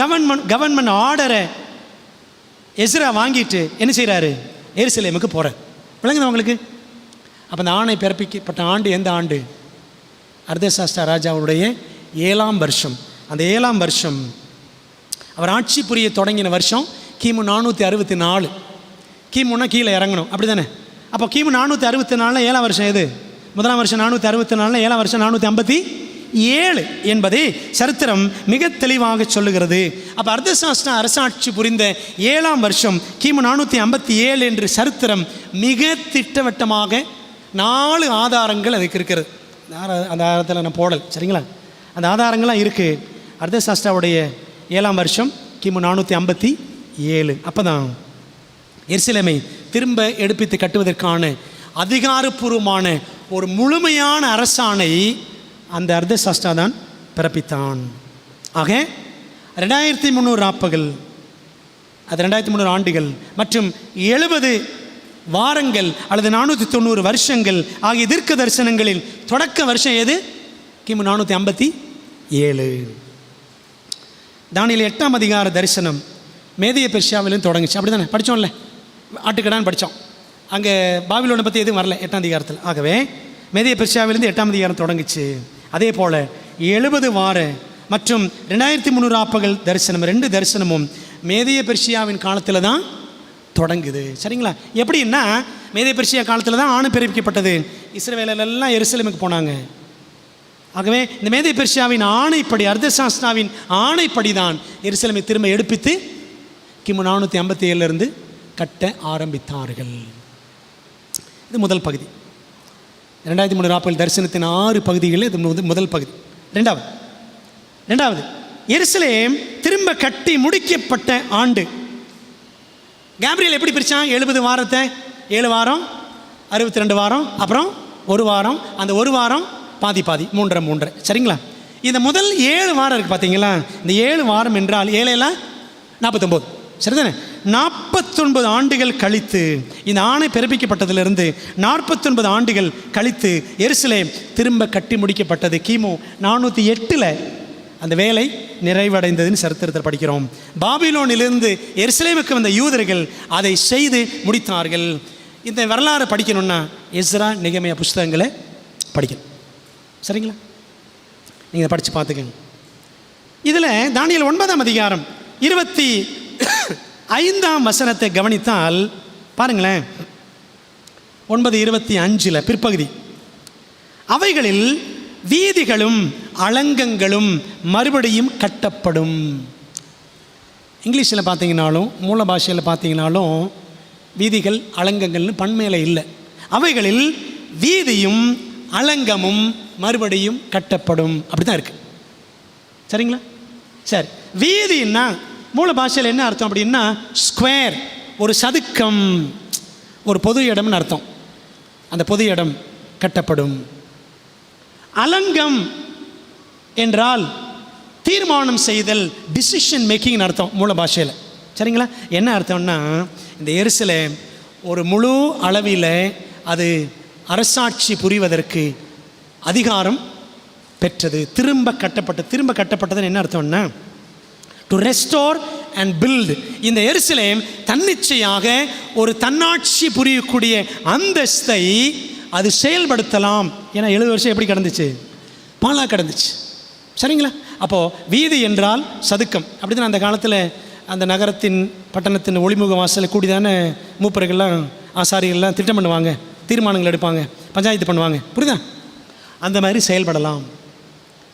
கவர்மெண்ட் ஆர்டரை எஸ்ரா வாங்கிட்டு என்ன செய்கிறாரு? எருசலேமுக்கு போகிறார். விளங்குது உங்களுக்கு? அப்போ அந்த ஆணை பிறப்பிக்கப்பட்ட ஆண்டு எந்த ஆண்டு? அர்தசாஷ்டா ராஜாவுடைய 7ஆம் வருஷம். அந்த 7ஆம் வருஷம் அவர் ஆட்சி புரிய தொடங்கின வருஷம் கிமு 464. கிமுன்னா கீழே இறங்கணும், அப்படி தானே? அப்போ கிமு 464 7ஆம் வருஷம் எது? முதலாம் வருஷம் 464, 7ஆம் வருஷம் 457 என்பதை சரித்திரம் மிக தெளிவாக சொல்லுகிறது. அப்போ அர்தசாஷ்டா அரசாட்சி புரிந்த 7ஆம் வருஷம் கிமு 457 என்று சரித்திரம் மிக திட்டவட்டமாக 4 ஆதாரங்கள் அதுக்கு இருக்கிறது. அந்த ஆதாரத்தில் நான் போடல், சரிங்களா? அந்த ஆதாரங்கள்லாம் இருக்குது. அர்தசாஷ்டாவுடைய 7ஆம் வருஷம் கிமு 457. அப்போ தான் எருசலேமை திரும்ப எடுப்பித்து கட்டுவதற்கான அதிகாரப்பூர்வமான ஒரு முழுமையான அரசாணை அந்த அர்தசாஷ்டா தான் பிறப்பித்தான். ஆக 2300 ராப்பகல், அது 2300 ஆண்டுகள் மற்றும் 70 வாரங்கள் அல்லது 490 வருஷங்கள் ஆகிய தீர்க்க தரிசனங்களில் தொடக்க வருஷம் எது? கிமு 457. தானியேல் 8ஆம் அதிகார தரிசனம் மேதிய பெர்சியாவிலும் தொடங்குச்சு, அப்படி தானே? படித்தோம்ல, ஆட்டுக்கடான்னு படித்தோம். அங்கே பாபிலோனை பற்றி எதுவும் வரல 8ஆம் அதிகாரத்தில். ஆகவே மேதிய பெர்சியாவிலிருந்து 8ஆம் அதிகாரம் தொடங்குச்சு. அதே போல் 70 வார மற்றும் 2300 ராப்பகல் தரிசனம், 2 தரிசனமும் மேதிய பெர்சியாவின் காலத்தில் தான் தொடங்குது, சரிங்களா? எப்படின்னா மேதிய பெர்சியா காலத்தில் தான் ஆணை பிறப்பிக்கப்பட்டது. இஸ்ரவேலெல்லாம் எருசலேமுக்கு போனாங்க. ஆகவே இந்த மேதிய பெர்சியாவின் ஆணைப்படி, அர்தசாஷ்டாவின் ஆணைப்படி தான் எருசலேமை திரும்ப எடுப்பித்து கிமு 457 கட்ட ஆரம்பித்தார்கள். இது முதல் பகுதி. 2300 ராப்பகல் தரிசனத்தின் 6 பகுதிகளில் இது முதல் பகுதி. ரெண்டாவது எருசலேம் திரும்ப கட்டி முடிக்கப்பட்ட ஆண்டு. கேப்ரியல் எப்படி பிரித்தான்? 70 வாரத்தை 7 வாரம், 62 வாரம், அப்புறம் 1 வாரம். அந்த 1 வாரம் பாதி 3.5, சரிங்களா? இந்த முதல் 7 வாரம் இருக்குது பார்த்தீங்களா? இந்த 7 வாரம் என்றால் 7 49, சரிதானே? 49 ஆண்டுகள் கழித்து, இந்த ஆணை பிறப்பிக்கப்பட்டதிலிருந்து 49 ஆண்டுகள் கழித்து எருசலேம் திரும்ப கட்டி முடிக்கப்பட்டது. கிமு 408 அந்த வேலை நிறைவடைந்ததுன்னு சரித்திரத்தில் படிக்கிறோம். பாபிலோனிலிருந்து எருசலேமுக்கு வந்த யூதர்கள் அதை செய்து முடித்தார்கள். இந்த வரலாறு படிக்கணும்னா எஸ்ரா, நெகேமியா புஸ்தகங்களை படிக்கணும், சரிங்களா? நீங்கள் படித்து பார்த்துக்கங்க. இதில் தானியேல் 9ஆம் அதிகாரம் 25ஆம் வசனத்தை கவனித்தால் பாருங்களேன். 9:25 பிற்பகுதி, அவைகளில் வீதிகளும் அலங்கங்களும் மறுபடியும் கட்டப்படும். இங்கிலீஷில் பார்த்தீங்கன்னாலும் மூல பாஷையில் பார்த்தீங்கன்னாலும் வீதிகள் அலங்கங்கள்னு பன்மையில் இல்லை. அவைகளில் வீதியும் அலங்கமும் மறுபடியும் கட்டப்படும், அப்படி தான் இருக்குது, சரிங்களா? சரி, வீதின்னா மூல பாஷையில் என்ன அர்த்தம் அப்படின்னா ஸ்கொயர், ஒரு சதுக்கம், ஒரு பொது இடம்னு அர்த்தம். அந்த பொது இடம் கட்டப்படும். அலங்கம் என்றால் தீர்மானம் செய்தல், டிசிஷன் மேக்கிங் அர்த்தம் மூல பாஷையில், சரிங்களா? என்ன அர்த்தம்னா இந்த எருசலேம் ஒரு முழு அளவில் அது அரசாட்சி புரிவதற்கு அதிகாரம் பெற்றது, திரும்ப கட்டப்பட்டதுன்னு என்ன அர்த்தம்னா டு ரெஸ்டோர் அண்ட் பில்ட். இந்த எருசலேம் தன்னிச்சையாக ஒரு தன்னாட்சி புரியக்கூடிய அந்தஸ்தை அது செயல்படுத்தலாம். ஏன்னா 70 வருஷம் எப்படி கடந்துச்சு? பாலா கடந்துச்சு, சரிங்களா? அப்போது வீதி என்றால் சதுக்கம், அப்படி தான் அந்த காலத்தில் அந்த நகரத்தின் பட்டணத்தின் ஒளிமுக வாசலை கூடிதான மூப்பர்கள்லாம் ஆசாரிகள்லாம் திட்டம் பண்ணுவாங்க, தீர்மானங்கள் எடுப்பாங்க, பஞ்சாயத்து பண்ணுவாங்க, புரியுதா? அந்த மாதிரி செயல்படலாம்,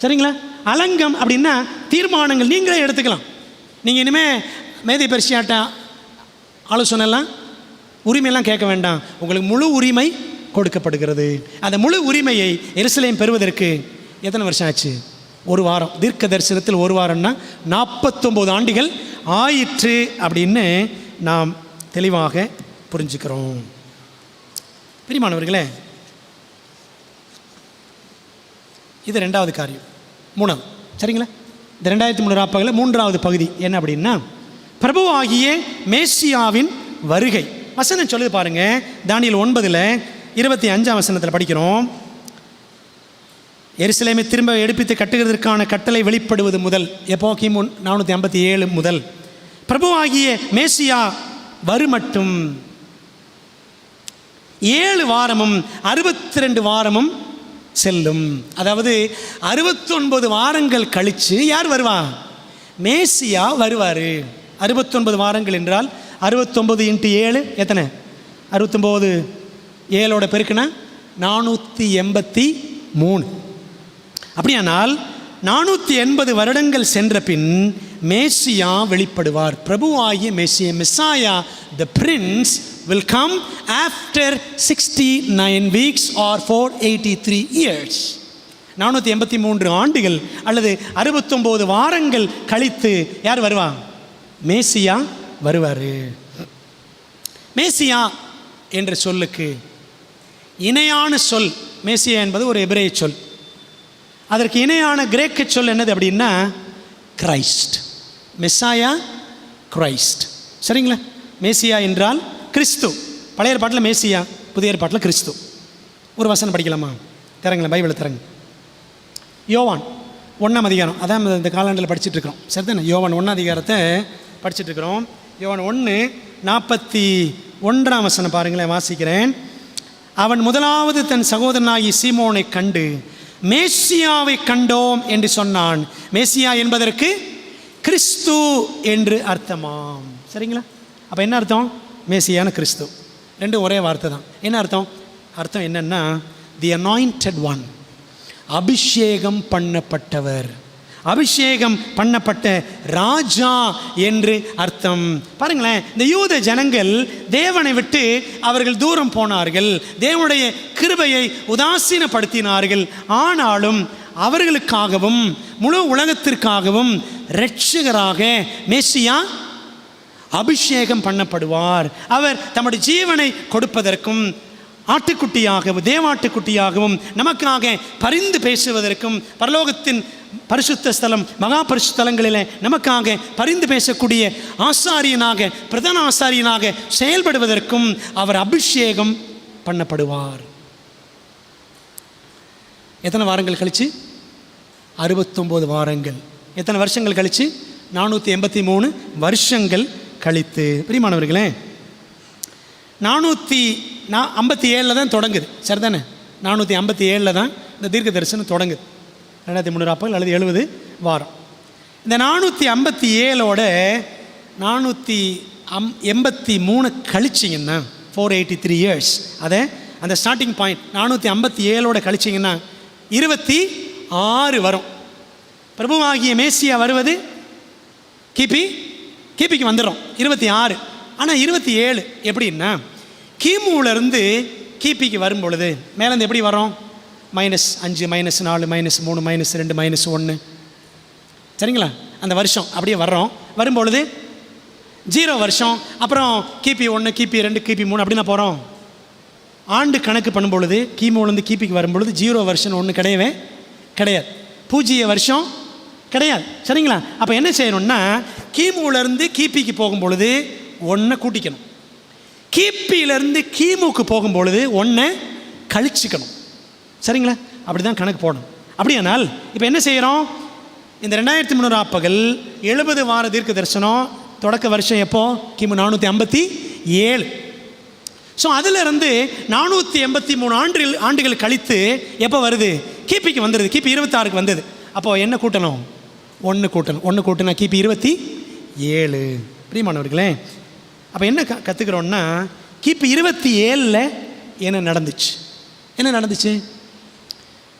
சரிங்களா? அலங்கம் அப்படின்னா தீர்மானங்கள் நீங்களே எடுத்துக்கலாம். நீங்கள் இனிமேல் மேதிய பெர்சியாட்ட ஆலோசனைலாம் உரிமையெல்லாம் கேட்க வேண்டாம், உங்களுக்கு முழு உரிமை கொடுக்கப்படுகிறது. அந்த முழு உரிமையை எருசலேம் பெறுவதற்கு எத்தனை வருஷம் ஆச்சு? 1 வாரம். தீர்க்க தரிசனத்தில் 1 வாரம்னா 49 ஆண்டுகள் ஆயிற்று அப்படின்னு நாம் தெளிவாக புரிஞ்சுக்கிறோம். பிரியமானவர்களே, இது 2வது காரியம். 3வது, சரிங்களா? இந்த 2300 ராப்பகலில் 3வது பகுதி என்ன அப்படின்னா பிரபுவாகிய மேசியாவின் வருகை. வசனம் சொல்லுது பாருங்க, தானியேல் 9:25 வசனத்தில் படிக்கிறோம். எருசலேமை திரும்ப எடுப்பித்து கட்டுகிறதற்கான கட்டளை வெளிப்படுவது முதல், எப்போ? கிமு 457 முதல் பிரபுவாகிய மேசியா வருமட்டும். 7 வாரமும் 62 வாரமும் செல்லும். அதாவது 69 வாரங்கள் கழித்து யார் வருவா? மேசியா வருவார். 69 வாரங்கள் என்றால் 69 × 7 எத்தனை? 69 7ஓட பெருக்குனா 483. அப்படியானால் 480 வருடங்கள் சென்ற பின் மேசியா வெளிப்படுவார். பிரபுவாகிய மேசியா, Messiah, the prince will come after 69 weeks or 483 years. 483 ஆண்டுகள் அல்லது 69 வாரங்கள் கழித்து யார் வருவா? மேசியா வருவார். மேசியா என்ற சொல்லுக்கு இணையான சொல், மேசியா என்பது ஒரு எபிரேய சொல். அதற்கு இணையான கிரேக்க சொல் என்னது அப்படின்னா கிரைஸ்ட். Messiah, Christ. சரிங்களா? மேசியா என்றால் கிறிஸ்து. பழைய ஏற்பாட்டில் மேசியா, புதிய ஏற்பாட்டில் கிறிஸ்து. ஒரு வசனம் படிக்கலாமா? திறங்களேன், பைபிளை திறங்க. யோவான் 1ஆம் அதிகாரம், அதான் இந்த காலாண்டில் படிச்சுட்டு இருக்கிறோம். சரிதானே? யோவான் 1ஆம் அதிகாரத்தை படிச்சுட்டு இருக்கிறோம். யோவான் 1:41 வசனம் பாருங்களேன், வாசிக்கிறேன். அவன் முதலாவது தன் சகோதரனாகி சீமோனை கண்டு மேசியாவை கண்டோம் என்று சொன்னான். மேசியா என்பதற்கு கிறிஸ்து என்று அர்த்தமாம். சரிங்களா? அப்போ என்ன அர்த்தம்? மேசியான கிறிஸ்து, ரெண்டும் ஒரே வார்த்தை தான். என்ன அர்த்தம்? அர்த்தம் என்னன்னா தி அனாயிண்டட் ஒன், அபிஷேகம் பண்ணப்பட்டவர், அபிஷேகம் பண்ணப்பட்ட ராஜா என்று அர்த்தம். பாருங்களேன், இந்த யூத ஜனங்கள் தேவனை விட்டு அவர்கள் தூரம் போனார்கள், தேவனுடைய கிருபையை உதாசீனப்படுத்தினார்கள். ஆனாலும் அவர்களுக்காகவும் முழு உலகத்திற்காகவும் இரட்சகராக மேசியா அபிஷேகம் பண்ணப்படுவார். அவர் தம்முடைய ஜீவனை கொடுப்பதற்கும் ஆட்டுக்குட்டியாகவும் தேவாட்டுக்குட்டியாகவும் நமக்காக பரிந்து பேசுவதற்கும் பரலோகத்தின் பரிசுத்த ஸ்தலம் மகா பரிசுத்தலங்களில் நமக்காக பரிந்து பேசக்கூடிய ஆசாரியனாக, பிரதான ஆசாரியனாக செயல்படுவதற்கும் அவர் அபிஷேகம் பண்ணப்படுவார். எத்தனை வாரங்கள் கழிச்சு? 69 வாரங்கள். எத்தனை வருஷங்கள் கழிச்சு? 483 வருஷங்கள் கழித்து. பிரியமானவர்களே, 457 தான் தொடங்குது. சரிதானே? 457 தான் இந்த தீர்க்க தரிசனம் தொடங்குது. 2300 அப்பங்கள் அல்லது 70 வாரம். இந்த 457ஓட 483 கழிச்சிங்கன்னா 483 இயர்ஸ், அதை அந்த ஸ்டார்டிங் பாயிண்ட் 457ஓட கழிச்சிங்கன்னா 26 வரும். பிரபுவாகிய மேசியா வருவது கிபிக்கு வந்துடும் 26. ஆனால் 27 எப்படின்னா கிமுலேருந்து கிபிக்கு வரும் பொழுது மேலேருந்து எப்படி வரும்? -5, -4, -3, -2, -1. சரிங்களா? அந்த வருஷம் அப்படியே வர்றோம். வரும்பொழுது 0 வருஷம், அப்புறம் கிபி 1, கிபி 2, கிபி 3 அப்படின்னா போகிறோம். ஆண்டு கணக்கு பண்ணும்பொழுது கிமுலேருந்து கிபிக்கு வரும்பொழுது 0 வருஷம் ஒன்று கிடையவே கிடையாது, பூஜ்ஜிய வருஷம் கிடையாது. சரிங்களா? அப்போ என்ன செய்யணும்னா கிமுலேருந்து கிபிக்கு போகும்பொழுது 1 கூட்டிக்கணும், கிபியிலேருந்து கிமுக்கு போகும்பொழுது 1 கழிச்சிக்கணும். சரிங்களா? அப்படி தான் கணக்கு போடணும். அப்படியானால் இப்போ என்ன செய்கிறோம்? இந்த 2300 அப்பங்கள் 70 வார தீர்க்க தரிசனம் தொடக்க வருஷம் எப்போ? கிமு 457. ஸோ அதிலிருந்து 483 ஆண்டுகள் கழித்து எப்போ வருது? கிபிக்கு வந்துடுது. கிபி 26க்கு வந்தது. அப்போது என்ன கூட்டணும்? 1 கூட்டணும். 1 கூட்டினா கிபி 27. பிரியமானவர்களே, அப்போ என்ன கற்றுக்கிறோன்னா கிபி 27 என்ன நடந்துச்சு? என்ன நடந்துச்சு?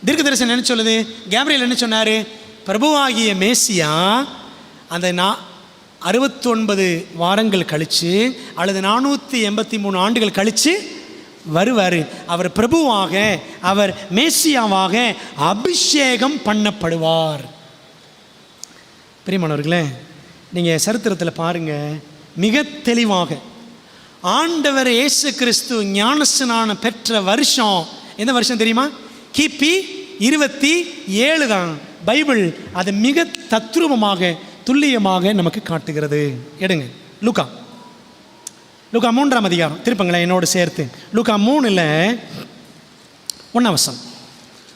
தீர்க்க தரிசனம் என்ன சொல்லுது? கேப்ரியல் என்ன சொன்னார்? பிரபுவாகிய மேசியா அந்த 69 வாரங்கள் கழித்து அல்லது 483 ஆண்டுகள் கழித்து வருவார். அவர் பிரபுவாக, அவர் மேசியாவாக அபிஷேகம் பண்ணப்படுவார். பிரியமானவர்களே, நீங்கள் சரித்திரத்தில் பாருங்கள், மிக தெளிவாக ஆண்டவர் இயேசு கிறிஸ்து ஞானஸ்நானம் பெற்ற வருஷம் எந்த வருஷம் தெரியுமா? கிபி 27 தான். பைபிள் அதை மிக தத்ரூபமாக துல்லியமாக நமக்கு காட்டுகிறது. எடுங்க லூக்கா 3ஆம் அதிகாரம் திருப்பங்களேன் என்னோடு சேர்த்து. லூக்கா 3ல் 1 வசனம்.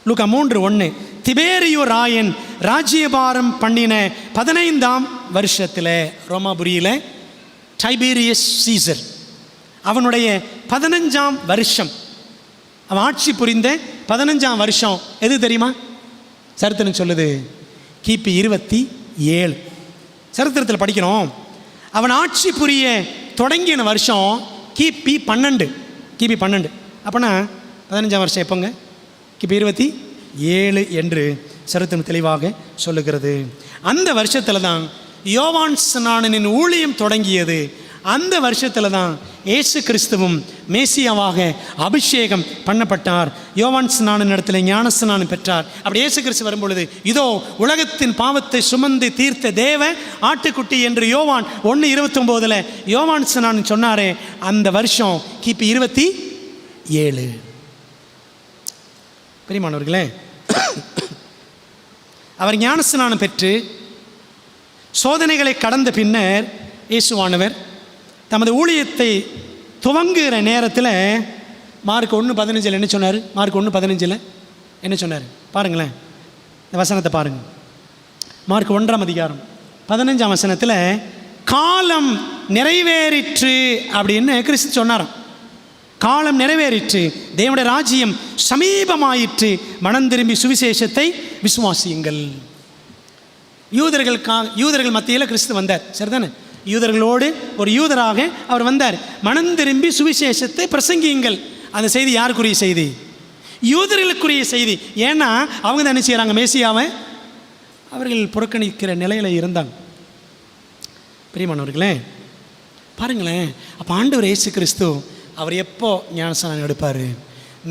லூக்கா 3:1. திபேரியு ராயன் ராஜ்யபாரம் பண்ணின 15ஆம் வருஷத்தில் ரோமாபுரியில் டைபீரியஸ் சீசர் அவனுடைய 15ஆம் வருஷம், அவன் ஆட்சி புரிந்த 15ஆம் வருஷம் எது தெரியுமா? சரித்திரம் சொல்லுது கிபி 27. சரித்திரத்தில் படிக்கிறோம், அவன் ஆட்சி புரிய தொடங்கின வருஷம் கிபி 12. அப்போனா 15ஆம் வருஷம் எப்போங்க? கிபி 27 என்று சரித்திரம் தெளிவாக சொல்லுகிறது. அந்த வருஷத்தில் தான் யோவான் ஸ்நானனின் ஊழியம் தொடங்கியது. அந்த வருஷத்தில் தான் இயேசு கிறிஸ்துவும் மேசியாவாக அபிஷேகம் பண்ணப்பட்டார். யோவான் ஸ்நானன் இடத்துல ஞான ஸ்நானம் பெற்றார். அப்படி இயேசு கிறிஸ்து வரும்பொழுது, இதோ உலகத்தின் பாவத்தை சுமந்து தீர்த்த தேவ ஆட்டுக்குட்டி என்று யோவான் 1:29 யோவான் ஸ்நானன் சொன்னாரே, அந்த வருஷம் கிபி 27. பிரியமானவர்களே, அவர் ஞானஸ்நானம் பெற்று சோதனைகளை கடந்த பின்னர் இயேசுவானவர் தமது ஊழியத்தை துவங்குகிற நேரத்தில் மார்க் 1:15 என்ன சொன்னார்? மார்க் 1:15 என்ன சொன்னார் பாருங்களேன், இந்த வசனத்தை பாருங்கள். மார்க் 1ஆம் அதிகாரம் 15ஆம் வசனத்தில் காலம் நிறைவேறிற்று அப்படின்னு கிறிஸ்து சொன்னாராம். காலம் நிறைவேறிற்று, தேவனுடைய ராஜ்யம் சமீபமாயிற்று, மனம் திரும்பி சுவிசேஷத்தை விசுவாசியுங்கள். யூதர்கள் மத்தியில் கிறிஸ்து வந்தார், சரிதானே? யூதர்களோடு ஒரு யூதராக அவர் வந்தார். மனம் திரும்பி சுவிசேஷத்தை பிரசங்கியுங்கள். அந்த செய்தி யாருக்குரிய செய்தி? யூதர்களுக்குரிய செய்தி. ஏன்னா அவங்க தான் என்ன செய்கிறாங்க? மேசியாவை அவர்கள் புறக்கணிக்கிற நிலையில் இருந்தாங்க. பிரியமானவர்களே பாருங்களேன், அப்போ ஆண்டவர் இயேசு கிறிஸ்து அவர் எப்போ ஞானஸ்நானம் எடுப்பார்?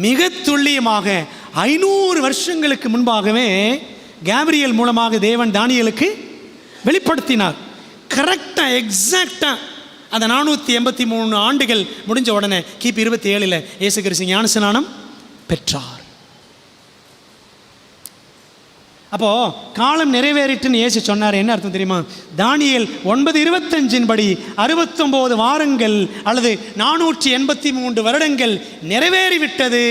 மிக துல்லியமாக 500 வருஷங்களுக்கு முன்பாகவே கேப்ரியல் மூலமாக தேவன் தானியேலுக்கு வெளிப்படுத்தினார். கரெக்டாக எக்ஸாக்டாக அந்த 483 ஆண்டுகள் முடிஞ்ச உடனே கிபி 27 இயேசு கிறிஸ்து ஞானஸ்நானம் பெற்றார். அப்போது காலம் நிறைவேறிட்டுன்னு இயேசு சொன்னார். என்ன அர்த்தம் தெரியுமா? தானியேல் 9:25 படி 69 வாரங்கள் அல்லது 483 வருடங்கள் நிறைவேறிவிட்டது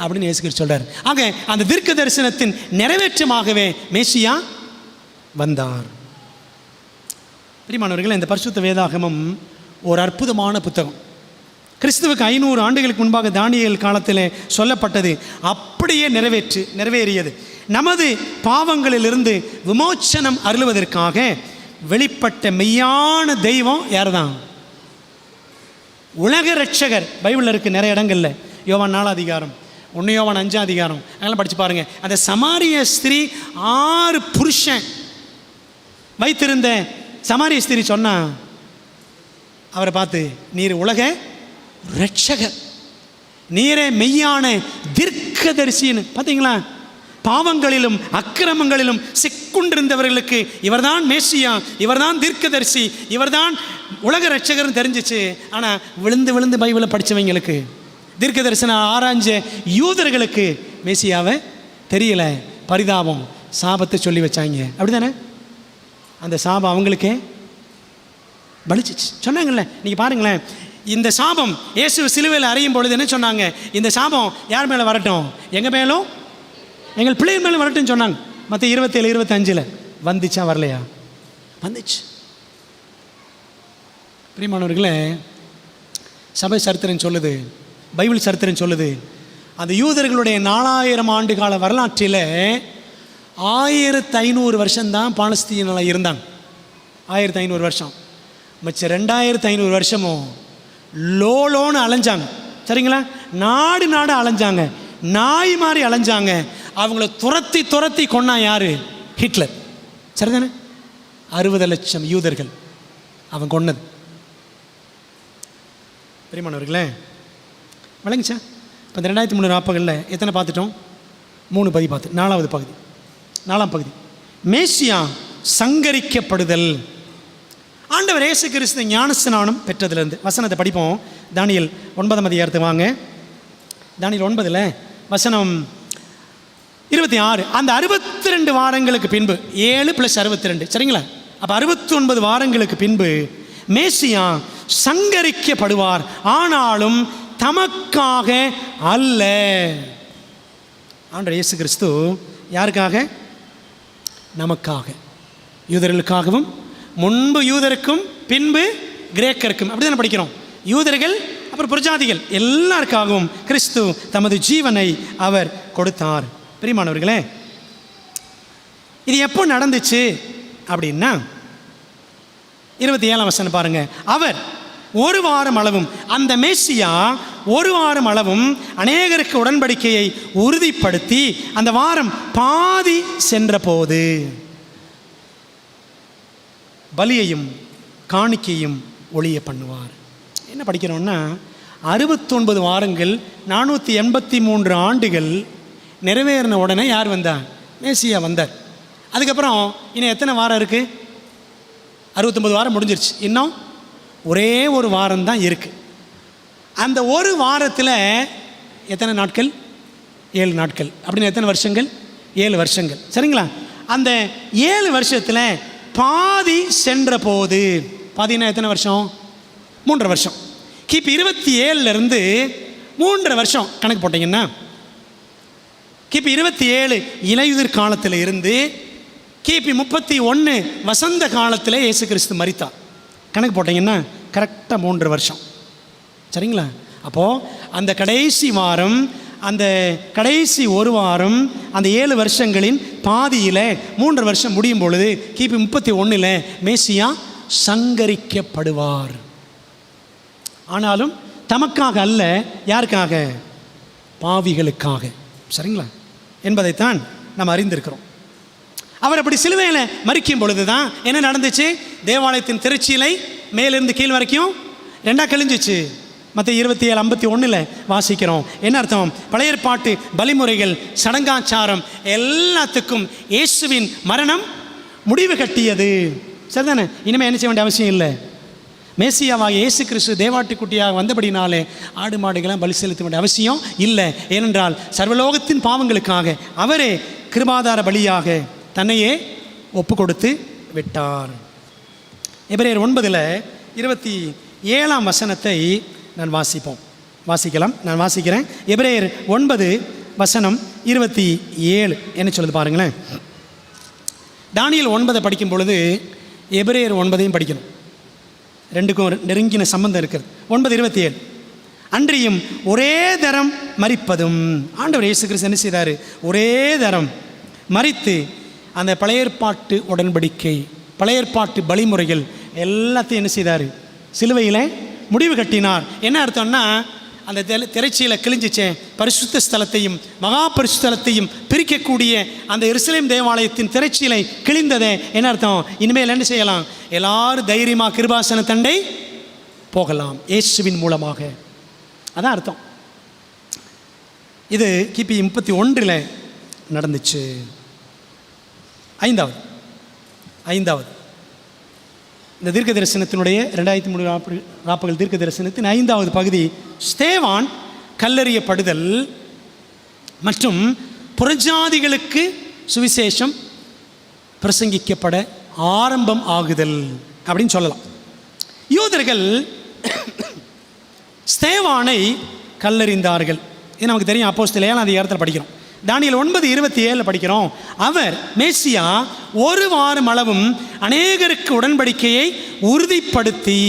அப்படின்னு இயேசு கிறிஸ்து சொல்கிறார். ஆக அந்த தீர்க்க தரிசனத்தின் நிறைவேற்றமாகவே மேசியா வந்தார். பிரியமானவர்களே, இந்த பரிசுத்த வேதாகமம் ஒரு அற்புதமான புத்தகம். கிறிஸ்துவுக்கு 500 ஆண்டுகளுக்கு முன்பாக தானியேல் காலத்தில் சொல்லப்பட்டது அப்படியே நிறைவேறியது. நமது பாவங்களிலிருந்து விமோச்சனம் அருளுவதற்காக வெளிப்பட்ட மெய்யான தெய்வம் யார் தான்? உலக ரட்சகர். பைபிளில் இருக்குது நிறைய இடங்கள்ல. யோவான் 4 அதிகாரம், 1 யோவான் 5 அதிகாரம், அதெல்லாம் படித்து பாருங்கள். அந்த சமாரிய ஸ்திரீ 6 புருஷன் வைத்திருந்த சமாரிய ஸ்திரீ சொன்னா அவரை பார்த்து, நீர் உலக ரட்சகர், நீரே மெய்யான தீர்க்கதரிசின்னு. பார்த்தீங்களா? பாவங்களிலும் அக்கிரமங்களிலும் சிக்குண்டிருந்தவர்களுக்கு இவர்தான் மேசியா, இவர்தான் தீர்க்கதரிசி, இவர்தான் உலக ரட்சகர்னு தெரிஞ்சிச்சு. ஆனால் விழுந்து விழுந்து பைபிளை படித்தவங்களுக்கு, தீர்க்க தரிசனம் ஆராய்ஞ்ச யூதர்களுக்கு மேசியாவை தெரியல. பரிதாபம், சாபத்தை சொல்லி வச்சாங்க. அப்படி தானே? அந்த சாபம் அவங்களுக்கே பலிச்சிச்சு. சொன்னாங்கல்ல, நீங்கள் பாருங்களேன், இந்த சாபம் இயேசு சிலுவையில் அறையும் பொழுது என்ன சொன்னாங்க? இந்த சாபம் யார் மேலே வரட்டும்? எங்கள் மேலும் எங்கள் பிள்ளைகள் மேலே வரட்டும்னு சொன்னாங்க. மற்ற 27-25 வந்துச்சா வரலையா? வந்துச்சு. பிரியமானவர்களே, சபை சரித்திரம் சொல்லுது, பைபிள் சரித்திரம் சொல்லுது, அந்த யூதர்களுடைய 4000 ஆண்டு கால வரலாற்றில் 1500 வருஷம்தான் பாலஸ்தீனில் இருந்தாங்க. 1500 வருஷம். மிச்சம் 2500 வருஷமும் லோலோன்னு அலைஞ்சாங்க. சரிங்களா? நாடு நாடு அலைஞ்சாங்க, நாய் மாதிரி அலைஞ்சாங்க. அவங்கள துரத்தி துரத்தி கொன்னா யாரு? ஹிட்லர். சரிதானே? 60 லட்சம் யூதர்கள் அவன் கொன்னது. பிரியமானவர்களே, விளங்குச்சா? இப்போ இந்த 2340 எத்தனை பார்த்துட்டோம்? 3 பகுதி பார்த்து 4ஆம் பகுதி மேசியா சங்கரிக்கப்படுதல். ஆண்டவர் இயேசு கிறிஸ்து ஞானஸ்நானம் பெற்றதிலிருந்து வசனத்தை படிப்போம். தானியேல் 9ஆம் அதிகாரத்துக்கு வாங்க. தானியேல் 9 வசனம் 26. அந்த 62 வாரங்களுக்கு பின்பு, 7 + 62 சரிங்களா? அப்போ 69 வாரங்களுக்கு பின்பு மேசியா சங்கரிக்கப்படுவார், ஆனாலும் தமக்காக அல்ல. ஆண்டவர் இயேசு கிறிஸ்து யாருக்காக? நமக்காக. யூதர்களுக்காகவும், முன்பு யூதருக்கும் பின்பு கிரேக்கருக்கும். அப்படி தானே படிக்கிறோம். யூதர்கள் அப்புறம் புறஜாதிகள் எல்லாருக்காகவும் கிறிஸ்து தமது ஜீவனை அவர் கொடுத்தார். பிரியமானவர்களே, இது எப்போ நடந்துச்சு அப்படின்னா 27ஆம் வசனம் பாருங்க. அவர் ஒரு வாரம் அளவும், அந்த மேசியா ஒரு வாரம் அளவும் அநேகருக்கு உடன்படிக்கையை உறுதிப்படுத்தி அந்த வாரம் பாதி சென்ற போது பலியையும் காணிக்கையும் ஒளிய பண்ணுவார். என்ன படிக்கிறோம்னா 69 வாரங்கள் 483 ஆண்டுகள் நிறைவேறின உடனே யார் வந்தார்? மேசியா வந்தார். அதுக்கப்புறம் இன்னும் எத்தனை வாரம் இருக்குது? 69 வாரம் முடிஞ்சிருச்சு. இன்னும் ஒரே ஒரு வாரம் தான் இருக்குது. அந்த ஒரு வாரத்தில் எத்தனை நாட்கள்? 7 நாட்கள். அப்படின்னு எத்தனை வருஷங்கள்? 7 வருஷங்கள். சரிங்களா? அந்த 7 வருஷத்தில் பாதி சென்ற போது, பாதினா எத்தனை வருஷம்? 3.5 வருஷம். கிபி 27லேருந்து 3.5 வருஷம் கணக்கு போட்டிங்கன்னா, கிபி 27 இலையுதிர் காலத்தில் இருந்து கிபி 31 வசந்த காலத்தில் இயேசு கிறிஸ்து மரித்தார். கணக்கு போட்டிங்கன்னா கரெக்டாக 3.5 வருஷம். சரிங்களா? அப்போது அந்த கடைசி வாரம், அந்த கடைசி ஒரு வாரம், அந்த 7 வருஷங்களின் பாதியில் 3.5 வருஷம் முடியும் பொழுது கிபி 31 மேசியா சங்கரிக்கப்படுவார். ஆனாலும் தமக்காக அல்ல, யாருக்காக? பாவிகளுக்காக. சரிங்களா? என்பதைத்தான் நாம் அறிந்திருக்கிறோம். அவர் அப்படி சிலுவையில் மரிக்கும் பொழுது தான் என்ன நடந்துச்சு? தேவாலயத்தின் திரைச்சீலை மேலிருந்து கீழ் வரைக்கும் 2 கிழிஞ்சிச்சு. மத்திய 27:51 வாசிக்கிறோம். என்ன அர்த்தம்? பழைய ஏற்பாட்டு பலிமுறைகள், சடங்காச்சாரம் எல்லாத்துக்கும் இயேசுவின் மரணம் முடிவு கட்டியது. சரிதானே? இனிமேல் என்ன செய்ய வேண்டிய அவசியம் இல்லை. மேசியாவாக இயேசு கிறிஸ்து தேவாட்டுக்குட்டியாக வந்தபடினாலே ஆடு மாடுகளாம் பலி செலுத்த வேண்டிய அவசியம் இல்லை. ஏனென்றால் சர்வலோகத்தின் பாவங்களுக்காக அவரே கிருபாதார பலியாக தன்னையே ஒப்பு கொடுத்து விட்டார். எபிரேயர் 9:27ஆம் வசனத்தை நான் வாசிக்கலாம். நான் வாசிக்கிறேன். எபிரேயர் 9:27 என்ன சொல்லுது பாருங்களேன். தானியேல் 9 படிக்கும் பொழுது எபிரேயர் 9 படிக்கணும். ரெண்டுக்கும் நெருங்கின சம்பந்தம் இருக்கிறது. 9:27 அன்றியும் ஒரே தரம் மரிப்பதும், ஆண்டவர் இயேசு கிறிஸ்து என்ன செய்தார்? ஒரே தரம் மரித்து அந்த பழைய ஏற்பாட்டு உடன்படிக்கை, பழைய ஏற்பாட்டு பலிமுறைகள் எல்லாத்தையும் என்ன செய்தார்? சிலுவையில் முடிவு கட்டினார். என்ன அர்த்தம்னா, அந்த திரைச்சீலை கிழிஞ்சிச்சே, பரிசுத்த ஸ்தலத்தையும் மகா பரிசுத்தலத்தையும் பிரிக்கக்கூடிய அந்த எருசலேம் தேவாலயத்தின் திரைச்சீலை கிழிந்ததே. என்ன அர்த்தம்? இனிமேல் என்ன செய்யலாம்? எல்லாரும் தைரியமாக கிருபாசன தண்டை போகலாம் இயேசுவின் மூலமாக. அதான் அர்த்தம். இது கிபி 31 நடந்துச்சு. ஐந்தாவது இந்த தீர்க்க தரிசனத்தினுடைய 2003 ராப்பகல் தீர்க்க தரிசனத்தின் 5வது பகுதி ஸ்தேவான் கல்லெறியப்படுதல் மற்றும் புறஜாதிகளுக்கு சுவிசேஷம் பிரசங்கிக்கப்பட ஆரம்பம் ஆகுதல் அப்படின்னு சொல்லலாம். யூதர்கள் ஸ்தேவானை கல்லெறிந்தார்கள். இது நமக்கு தெரியும். அப்போஸ்தலர் 7ஆம் அதிகாரத்தில் படிக்கிறோம். தானியேல் 9:27 படிக்கிறோம். அவர் மேசியா ஒரு வாரம் அளவும் அநேகருக்கு உடன்படிக்கையை உறுதிப்படுத்தி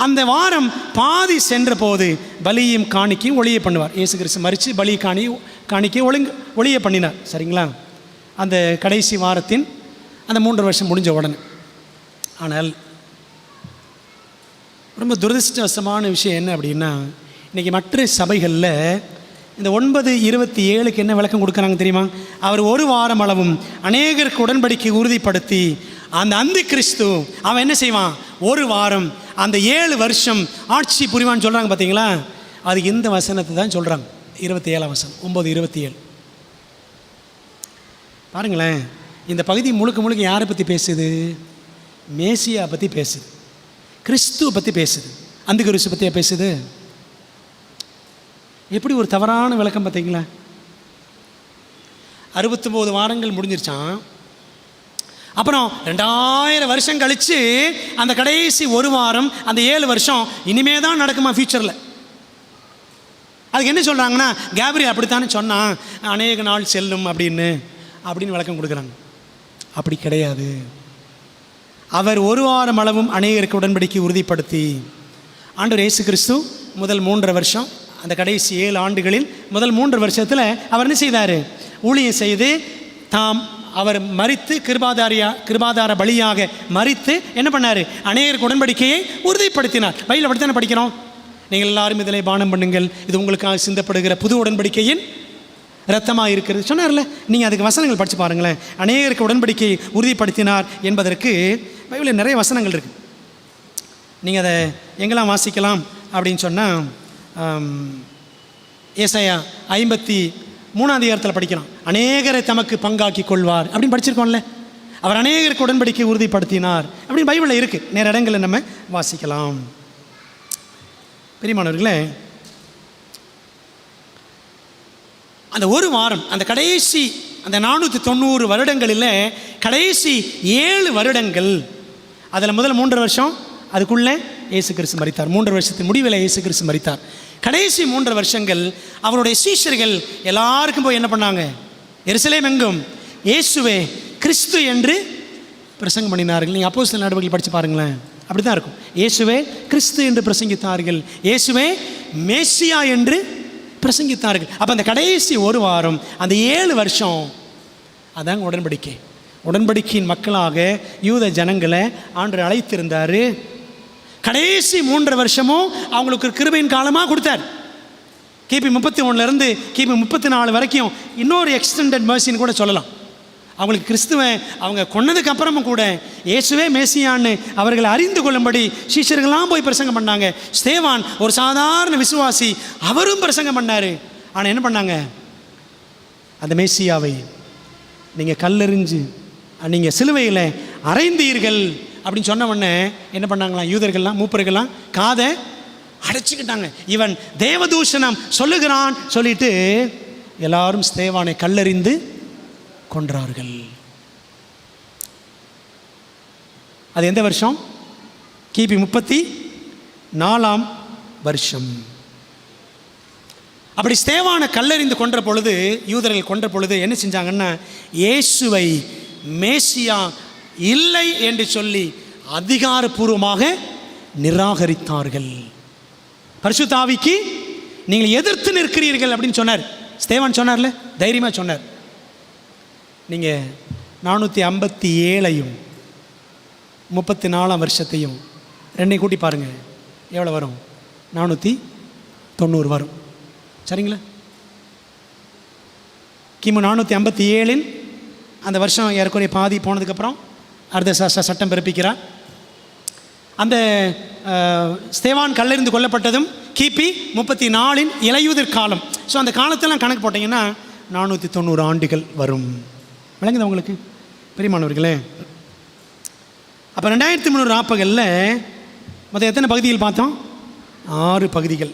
அந்த வாரம் பாதி சென்ற போது பலியும் காணிக்கையும் ஒளிய பண்ணுவார். இயேசு கிறிஸ்து மரித்து பலி காணிக்கை ஒளிய பண்ணினார். சரிங்களா? அந்த கடைசி வாரத்தின் அந்த 3 வருஷம் முடிஞ்ச உடனே. ஆனால் ரொம்ப துரதிருஷ்டவசமான விஷயம் என்ன அப்படின்னா, இன்றைக்கி மற்ற சபைகளில் இந்த 9:27 என்ன விளக்கம் கொடுக்குறாங்க தெரியுமா? அவர் ஒரு வாரம் அளவும் அநேகருக்கு உடன்படிக்கை உறுதிப்படுத்தி அந்த அந்தி கிறிஸ்து அவன் என்ன செய்வான்? ஒரு வாரம் அந்த 7 வருஷம் ஆட்சி புரிவான்னு சொல்கிறாங்க. பார்த்தீங்களா? அது இந்த வசனத்தை தான் சொல்கிறாங்க. 27ஆம் வசனம் 9:27 பாருங்களேன். இந்த பகுதி முழுக்க யாரை பற்றி பேசுது? மேசியா பற்றி பேசுது, கிறிஸ்துவை பற்றி பேசுது. அந்தி கிறிஸ்து பற்றியா பேசுது? எப்படி ஒரு தவறான விளக்கம் பார்த்தீங்களா? 69 வாரங்கள் முடிஞ்சிருச்சான். அப்புறம் 2000 வருஷம் கழித்து அந்த கடைசி ஒரு வாரம், அந்த 7 வருஷம் இனிமே தான் நடக்குமா ஃபியூச்சரில்? அதுக்கு என்ன சொல்கிறாங்கன்னா, கேப்ரியல் அப்படித்தானே சொன்னான், அநேக நாள் செல்லும் அப்படின்னு விளக்கம் கொடுக்குறாங்க. அப்படி கிடையாது. அவர் ஒரு வாரம் அளவும் அநேகருக்கு உடன்படிக்கை உறுதிப்படுத்தி, ஆண்டவர் இயேசு கிறிஸ்து முதல் 3.5 வருஷம், அந்த கடைசி 7 ஆண்டுகளில் முதல் 3 வருஷத்தில் அவர் என்ன செய்தார்? ஊழியம் செய்து அவர் மரித்து கிருபாதார பலியாக மரித்து என்ன பண்ணார்? அநேகருக்கு உடன்படிக்கையை உறுதிப்படுத்தினார். பைபிளை அப்படி தானே படிக்கிறோம். நீங்கள் எல்லாரும் இதிலே பானம் பண்ணுங்கள், இது உங்களுக்காக சிந்தப்படுகிற புது உடன்படிக்கையின் இரத்தமாக இருக்கிறது சொன்னார்ல. நீங்கள் அதுக்கு வசனங்கள் படித்து பாருங்களேன். அநேகருக்கு உடன்படிக்கையை உறுதிப்படுத்தினார் என்பதற்கு பைபிளில் நிறைய வசனங்கள் இருக்குது. நீங்கள் அதை எங்கெல்லாம் வாசிக்கலாம் அப்படின்னு சொன்னால், ஏசாயா 53ஆம் அதிகாரத்தில் படிக்கலாம். அநேகரை தமக்கு பங்காக்கி கொள்வார் அப்படின்னு படிச்சிருக்கோம்ல. அவர் அநேகருக்கு உடன்படிக்கை உறுதிப்படுத்தினார் அப்படின்னு பைபிளில் இருக்குது. நேர இடங்களில் நம்ம வாசிக்கலாம். பிரியமானவர்களே, அந்த ஒரு வாரம், அந்த கடைசி அந்த 490 வருடங்களில் கடைசி 7 வருடங்கள், அதில் முதல் 3 வருஷம் அதுக்குள்ளே இயேசு கிறிஸ்து மரித்தார். 3 வருஷத்தின் முடிவில் இயேசு கிறிஸ்து மரித்தார். கடைசி 3 வருஷங்கள் அவருடைய சீஷர்கள் எல்லாருக்கும் போய் என்ன பண்ணாங்க? எருசலேம் எங்கும் இயேசுவே கிறிஸ்து என்று பிரசங்கம் பண்ணினார்கள். நீங்கள் அப்போஸ்தலர் நடவடிக்கைகள் படித்து பாருங்களேன், அப்படி தான் இருக்கும். இயேசுவே கிறிஸ்து என்று பிரசங்கித்தார்கள், இயேசுவே மேசியா என்று பிரசங்கித்தார்கள். அப்போ அந்த கடைசி ஒரு வாரம், அந்த 7 வருஷம், அதாங்க உடன்படிக்கை. உடன்படிக்கையின் மக்களாக யூத ஜனங்களை ஆண்டவர் அழைத்திருந்தார். கடைசி 3 வருஷமும் அவங்களுக்கு கிருபையின் காலமாக கொடுத்தார். கிபி 31 கிபி 34 வரைக்கும் இன்னொரு எக்ஸ்டெண்டட் மர்சின்னு கூட சொல்லலாம். அவங்களுக்கு கிறிஸ்துவை அவங்க கொன்னதுக்கு அப்புறமும் கூட இயேசுவே மேசியான்னு அவர்களை அறிந்து கொள்ளும்படி சீஷர்கள்லாம் போய் பிரசங்கம் பண்ணாங்க. ஸ்தேவான் ஒரு சாதாரண விசுவாசி, அவரும் பிரசங்கம் பண்ணார். ஆனால் என்ன பண்ணாங்க? அந்த மேசியாவை நீங்கள் கல்லெறிஞ்சு நீங்கள் சிலுவையில் அறைந்தீர்கள் அப்படின்னு சொன்ன உடனே என்ன பண்ணாங்களாம்? யூதர்கள்லாம் மூப்பர்கள்லாம் காதை அடைச்சிக்கிட்டாங்க. இவன் தேவதூஷணம் சொல்லுகிறான் சொல்லிட்டு எல்லாரும் ஸ்தேவானை கல்லெறிந்து கொன்றார்கள். அது எந்த வருஷம்? கிபி 34ஆம் வருஷம். அப்படி ஸ்தேவானை கல்லெறிந்து கொன்ற பொழுது, யூதர்கள் கொன்ற பொழுது என்ன செஞ்சாங்கன்னா, இயேசுவை மேசியா இல்லை என்று சொல்லி அதிகாரப்பூர்வமாக நிராகரித்தார்கள். பரிசுத்த ஆவிக்கு நீங்கள் எதிர்த்து நிற்கிறீர்கள் அப்படின்னு சொன்னார். ஸ்தேவான் சொன்னார்ல, தைரியமாக சொன்னார். நீங்கள் 457ஐயும் 34ஆம் வருஷத்தையும் ரெண்டையும் கூட்டி பாருங்கள், எவ்வளோ வரும்? 490 வரும். சரிங்களா? கிமு 457 அந்த வருஷம் ஏறக்குறைய பாதி போனதுக்கப்புறம் அர்த்தசாஸ்திர சட்டம் பிறப்பிக்கிறார். அந்த ஸ்தேவான் கல்லெறிந்து கொல்லப்பட்டதும் கிபி 34 இலையுதிர் காலம். ஸோ அந்த காலத்தெல்லாம் கணக்கு போட்டிங்கன்னா 490 ஆண்டுகள் வரும். விளங்குது உங்களுக்கு பிரியமானவர்களே? அப்போ 2300 ராப்பகலில் மொத்தம் எத்தனை பகுதிகள் பார்த்தோம்? 6 பகுதிகள்.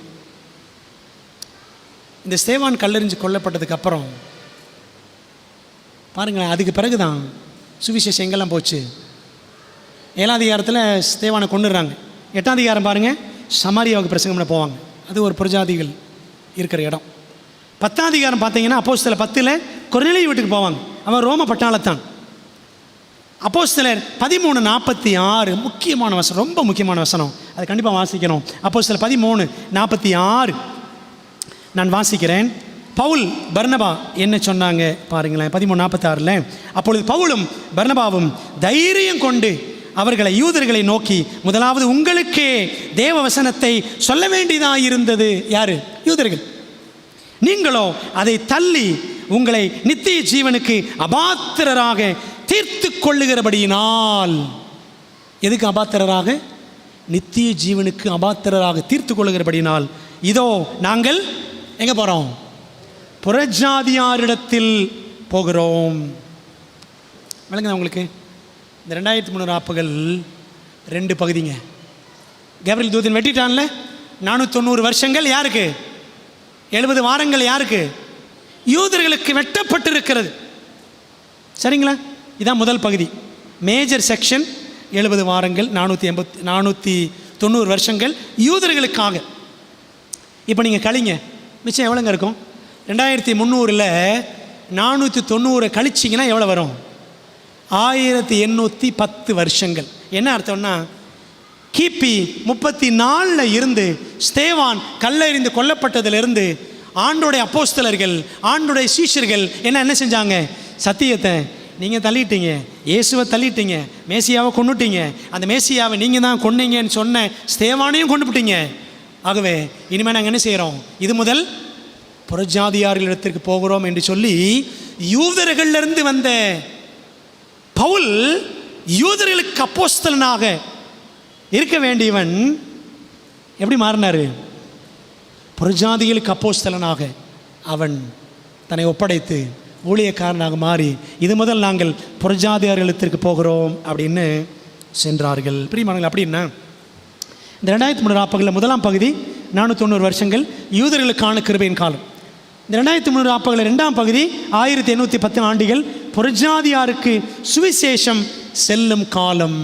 இந்த ஸ்தேவான் கல்லெறிஞ்சு கொல்லப்பட்டதுக்கு அப்புறம் பாருங்களேன், அதுக்கு பிறகு தான் சுவிசேஷம் எங்கெல்லாம் போச்சு. 7ஆம் அதிகாரத்தில் ஸ்தேவானை கொண்டுடுறாங்க. 8ஆம் அதிகாரம் பாருங்கள், சமாரியாவுக்கு பிரசங்கம் பண்ண போவாங்க. அது ஒரு புரஜாதிகள் இருக்கிற இடம். 10ஆம் அதிகாரம் பார்த்தீங்கன்னா அப்போஸ்தலர் 10 கொர்நேலியு வீட்டுக்கு போவாங்க. அவன் ரோம பட்டாளத்தான். அப்போஸ்தலர் 13:46 முக்கியமான வசனம், ரொம்ப முக்கியமான வசனம், அது கண்டிப்பாக வாசிக்கணும். அப்போஸ்தலர் 13:46 நான் வாசிக்கிறேன். பவுல் பர்னபா என்ன சொன்னாங்க பாருங்களேன். 13:46 அப்பொழுது பவுலும் பர்னபாவும் தைரியம் கொண்டு அவர்களை யூதர்களை நோக்கி, முதலாவது உங்களுக்கே தேவ வசனத்தை சொல்ல வேண்டியதாக இருந்தது. யாரு? யூதர்கள். நீங்களோ அதை தள்ளி உங்களை நித்திய ஜீவனுக்கு அபாத்திரராக தீர்த்து கொள்ளுகிறபடியினால். எதுக்கு அபாத்திரராக? நித்திய ஜீவனுக்கு அபாத்திரராக தீர்த்து கொள்ளுகிறபடியினால் இதோ நாங்கள் எங்கே போகிறோம்? புறஜாதியாரிடத்தில் போகிறோம். விளங்குதா உங்களுக்கு? இந்த 2300 ஆப்புகள் 2 பகுதிங்க. கேப்ரியல் தூதன் வெட்டிட்டான்ல. 490 வருஷங்கள் யாருக்கு? 70 வாரங்கள் யாருக்கு? யூதர்களுக்கு வெட்டப்பட்டிருக்கிறது. சரிங்களா? இதான் முதல் பகுதி, மேஜர் செக்ஷன். 70 வாரங்கள், 490 வருஷங்கள் யூதர்களுக்காக. இப்போ நீங்கள் கழிங்க, மிச்சம் எவ்வளோங்க இருக்கும்? 2300 490 கழிச்சிங்கன்னா எவ்வளோ வரும்? 1810 வருஷங்கள். என்ன அர்த்தம்னா கிபி 34 இருந்து ஸ்தேவான் கல்லெறிந்து கொல்லப்பட்டதிலிருந்து ஆண்டோடைய அப்போஸ்தலர்கள், ஆண்டோடைய சீஷர்கள் என்ன செஞ்சாங்க? சத்தியத்தை நீங்கள் தள்ளிட்டீங்க, இயேசுவை தள்ளிட்டீங்க, மேசியாவை கொண்டுட்டீங்க, அந்த மேசியாவை நீங்கள் தான் கொன்னீங்கன்னு சொன்ன ஸ்தேவானையும் கொண்டு விட்டீங்க. ஆகவே இனிமேல் நாங்கள் என்ன செய்கிறோம்? இது முதல் புறஜாதியார்களிடத்திற்கு போகிறோம் என்று சொல்லி யூதர்களிலிருந்து வந்த பவுல் யூதர்களுக்கு அப்போஸ்தலனாக இருக்க வேண்டியவன் எப்படி மாறினார்? புறஜாதிகளுக்கு அப்போஸ்தலனாக அவன் தன்னை ஒப்படைத்து ஊழியக்காரனாக மாறி இது முதல் நாங்கள் புறஜாதியார்களிடத்திற்கு போகிறோம் அப்படின்னு சென்றார்கள். பிரியமானவர்களே, அப்படின்னா இந்த 2340 முதலாம் பகுதி 490 வருஷங்கள் யூதர்களுக்கான கிருபையின் காலம். இந்த 2340 2ஆம் பகுதி 1810 ஆண்டுகள் புறஜாதியாருக்கு சுவிசேஷம் செல்லும் காலம்.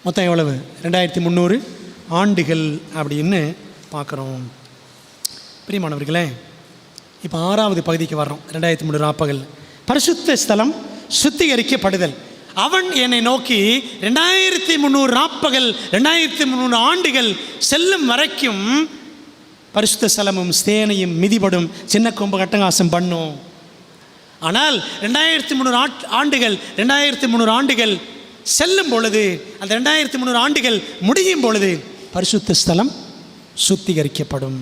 மொத்தம் எவ்வளவு? 2300 ஆண்டுகள் அப்படின்னு பார்க்குறோம். பிரியமானவர்களே, இப்போ 6வது பகுதிக்கு வர்றோம். 2340 பரிசுத்த ஸ்தலம் சுத்திகரிக்கப்படுதல். அவன் என்னை நோக்கி 2340 2300 ஆண்டுகள் செல்லும் வரைக்கும் பரிசுத்த ஸ்தலமும் ஸ்தேனையும் மிதிபடும், சின்ன கொம்பு கட்டங்காசம் பண்ணும். ஆனால் 2300 ஆண்டுகள் 2300 ஆண்டுகள் செல்லும் பொழுது, அந்த 2300 ஆண்டுகள் முடியும் பொழுது பரிசுத்த ஸ்தலம் சுத்திகரிக்கப்படும்.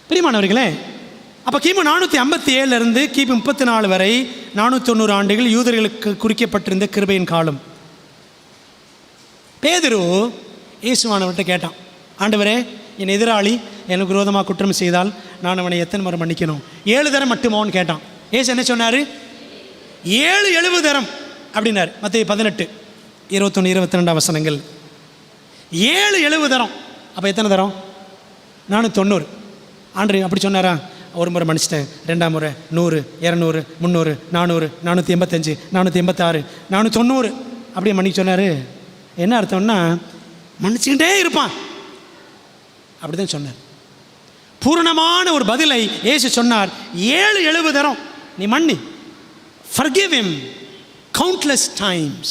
பிரியமானவர்களே, அப்போ கிமு 457 இருந்து கிமு 34 வரை 490 ஆண்டுகள் யூதர்களுக்கு குறிக்கப்பட்டிருந்த கிருபையின் காலம். பேதுரு இயேசுவானவர்கிட்ட கேட்டான், ஆண்டவரே, என் எதிராளி எனக்கு விரோதமாக குற்றம் செய்தால் நான் அவனை எத்தனை முறை மன்னிக்கணும்? 7 தரம் மட்டுமோன்னு கேட்டான். ஏசு என்ன சொன்னார்? 7 தரம் அப்படின்னார். மத்தேயு 18 21 22 வசனங்கள். 7 தரம். அப்போ எத்தனை தரம்? 490. ஆண்டு அப்படி சொன்னாரா? ஒரு முறை மன்னிச்சிட்டேன், 2ஆம் முறை 100 200 300 400 485 486 490 அப்படியே மன்னிக்க சொன்னார். என்ன அர்த்தம்னா மன்னிச்சுக்கிட்டே இருப்பான் அப்படி தான் சொன்னார். பூரணமான ஒரு பதிலை இயேசு சொன்னார். 7 தரம் நீ மன்னி. forgive him countless times.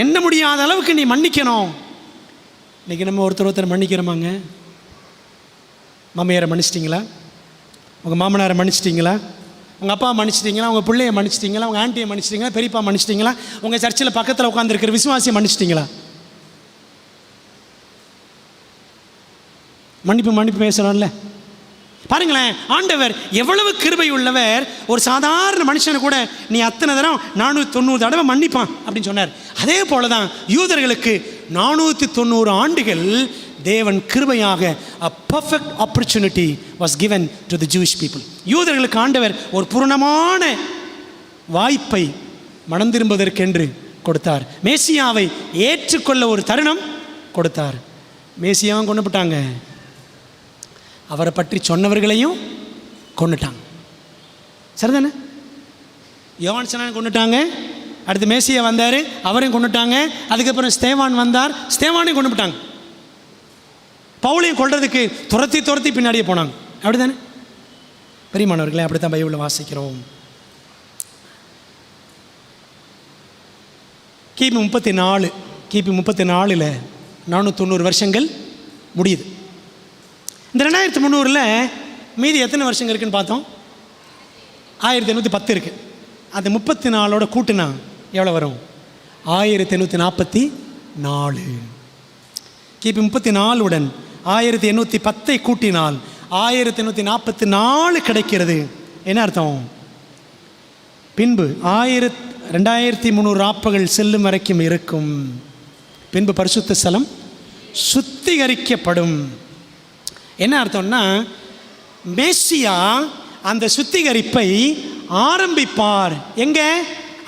என்ன முடியாத அளவுக்கு நீ மன்னிக்கணும். இன்றைக்கி நம்ம ஒருத்தர் மன்னிக்கிறோமாங்க? மாமியாரை மன்னிச்சிட்டிங்களா? உங்கள் மாமனாரை மன்னிச்சிட்டிங்களா? உங்கள் அப்பா மன்னிச்சிட்டிங்களா? உங்கள் பிள்ளையை மன்னிச்சிட்டிங்களா? உங்கள் ஆண்டியை மன்னிச்சிட்டிங்களா? பெரியப்பா மன்னிச்சிட்டிங்களா? உங்கள் சர்ச்சில் பக்கத்தில் உட்காந்துருக்கிற விசுவாசியை மன்னிச்சிட்டிங்களா? மன்னிப்பு பேசணும்ல. பாருங்களேன், ஆண்டவர் எவ்வளவு கிருபை உள்ளவர். ஒரு சாதாரண மனுஷனை கூட நீ அத்தனை தரம் 490 தடவை மன்னிப்பான் அப்படின்னு சொன்னார். அதே போல தான் யூதர்களுக்கு 490 ஆண்டுகள் தேவன் கிருபையாக a perfect opportunity was given to the Jewish people. யூதர்களுக்கு ஆண்டவர் ஒரு பூரணமான வாய்ப்பை மனம் திரும்புவதற்கென்று கொடுத்தார். மேசியாவை ஏற்றுக்கொள்ள ஒரு தருணம் கொடுத்தார். மேசியாவும் கொண்டுட்டாங்க, அவரை பற்றி சொன்னவர்களையும் கொண்டுட்டாங்க. சரிதானே? யோவான் ஸ்நானனை கொண்டுட்டாங்க, அடுத்து மேசியா வந்தார், அவரையும் கொண்டுட்டாங்க. அதுக்கப்புறம் ஸ்தேவான் வந்தார், ஸ்தேவானையும் கொண்டு விட்டாங்க. பவுலையும் கொள்றதுக்கு துரத்தி பின்னாடியே போனாங்க. அப்படி தானே பெரியமானவர்களே? அப்படி தான் பைபிளில் வாசிக்கிறோம். கிபி 34 490 வருஷங்கள் முடியுது. இந்த 2300 மீதி எத்தனை வருஷங்கள் இருக்குன்னு பார்த்தோம்? 1810 இருக்குது. அது 34 கூட்டுனா எவ்வளோ வரும்? 1844. கிபி 34 1810 கூட்டினால் 1844 கிடைக்கிறது. என்ன அர்த்தம்? பின்பு 2340 செல்லும் வரைக்கும் இருக்கும். பின்பு பரிசுத்த ஸ்தலம் சுத்திகரிக்கப்படும். என்ன அர்த்தம்னா, மேசியா அந்த சுத்திகரிப்பை ஆரம்பிப்பார். எங்க?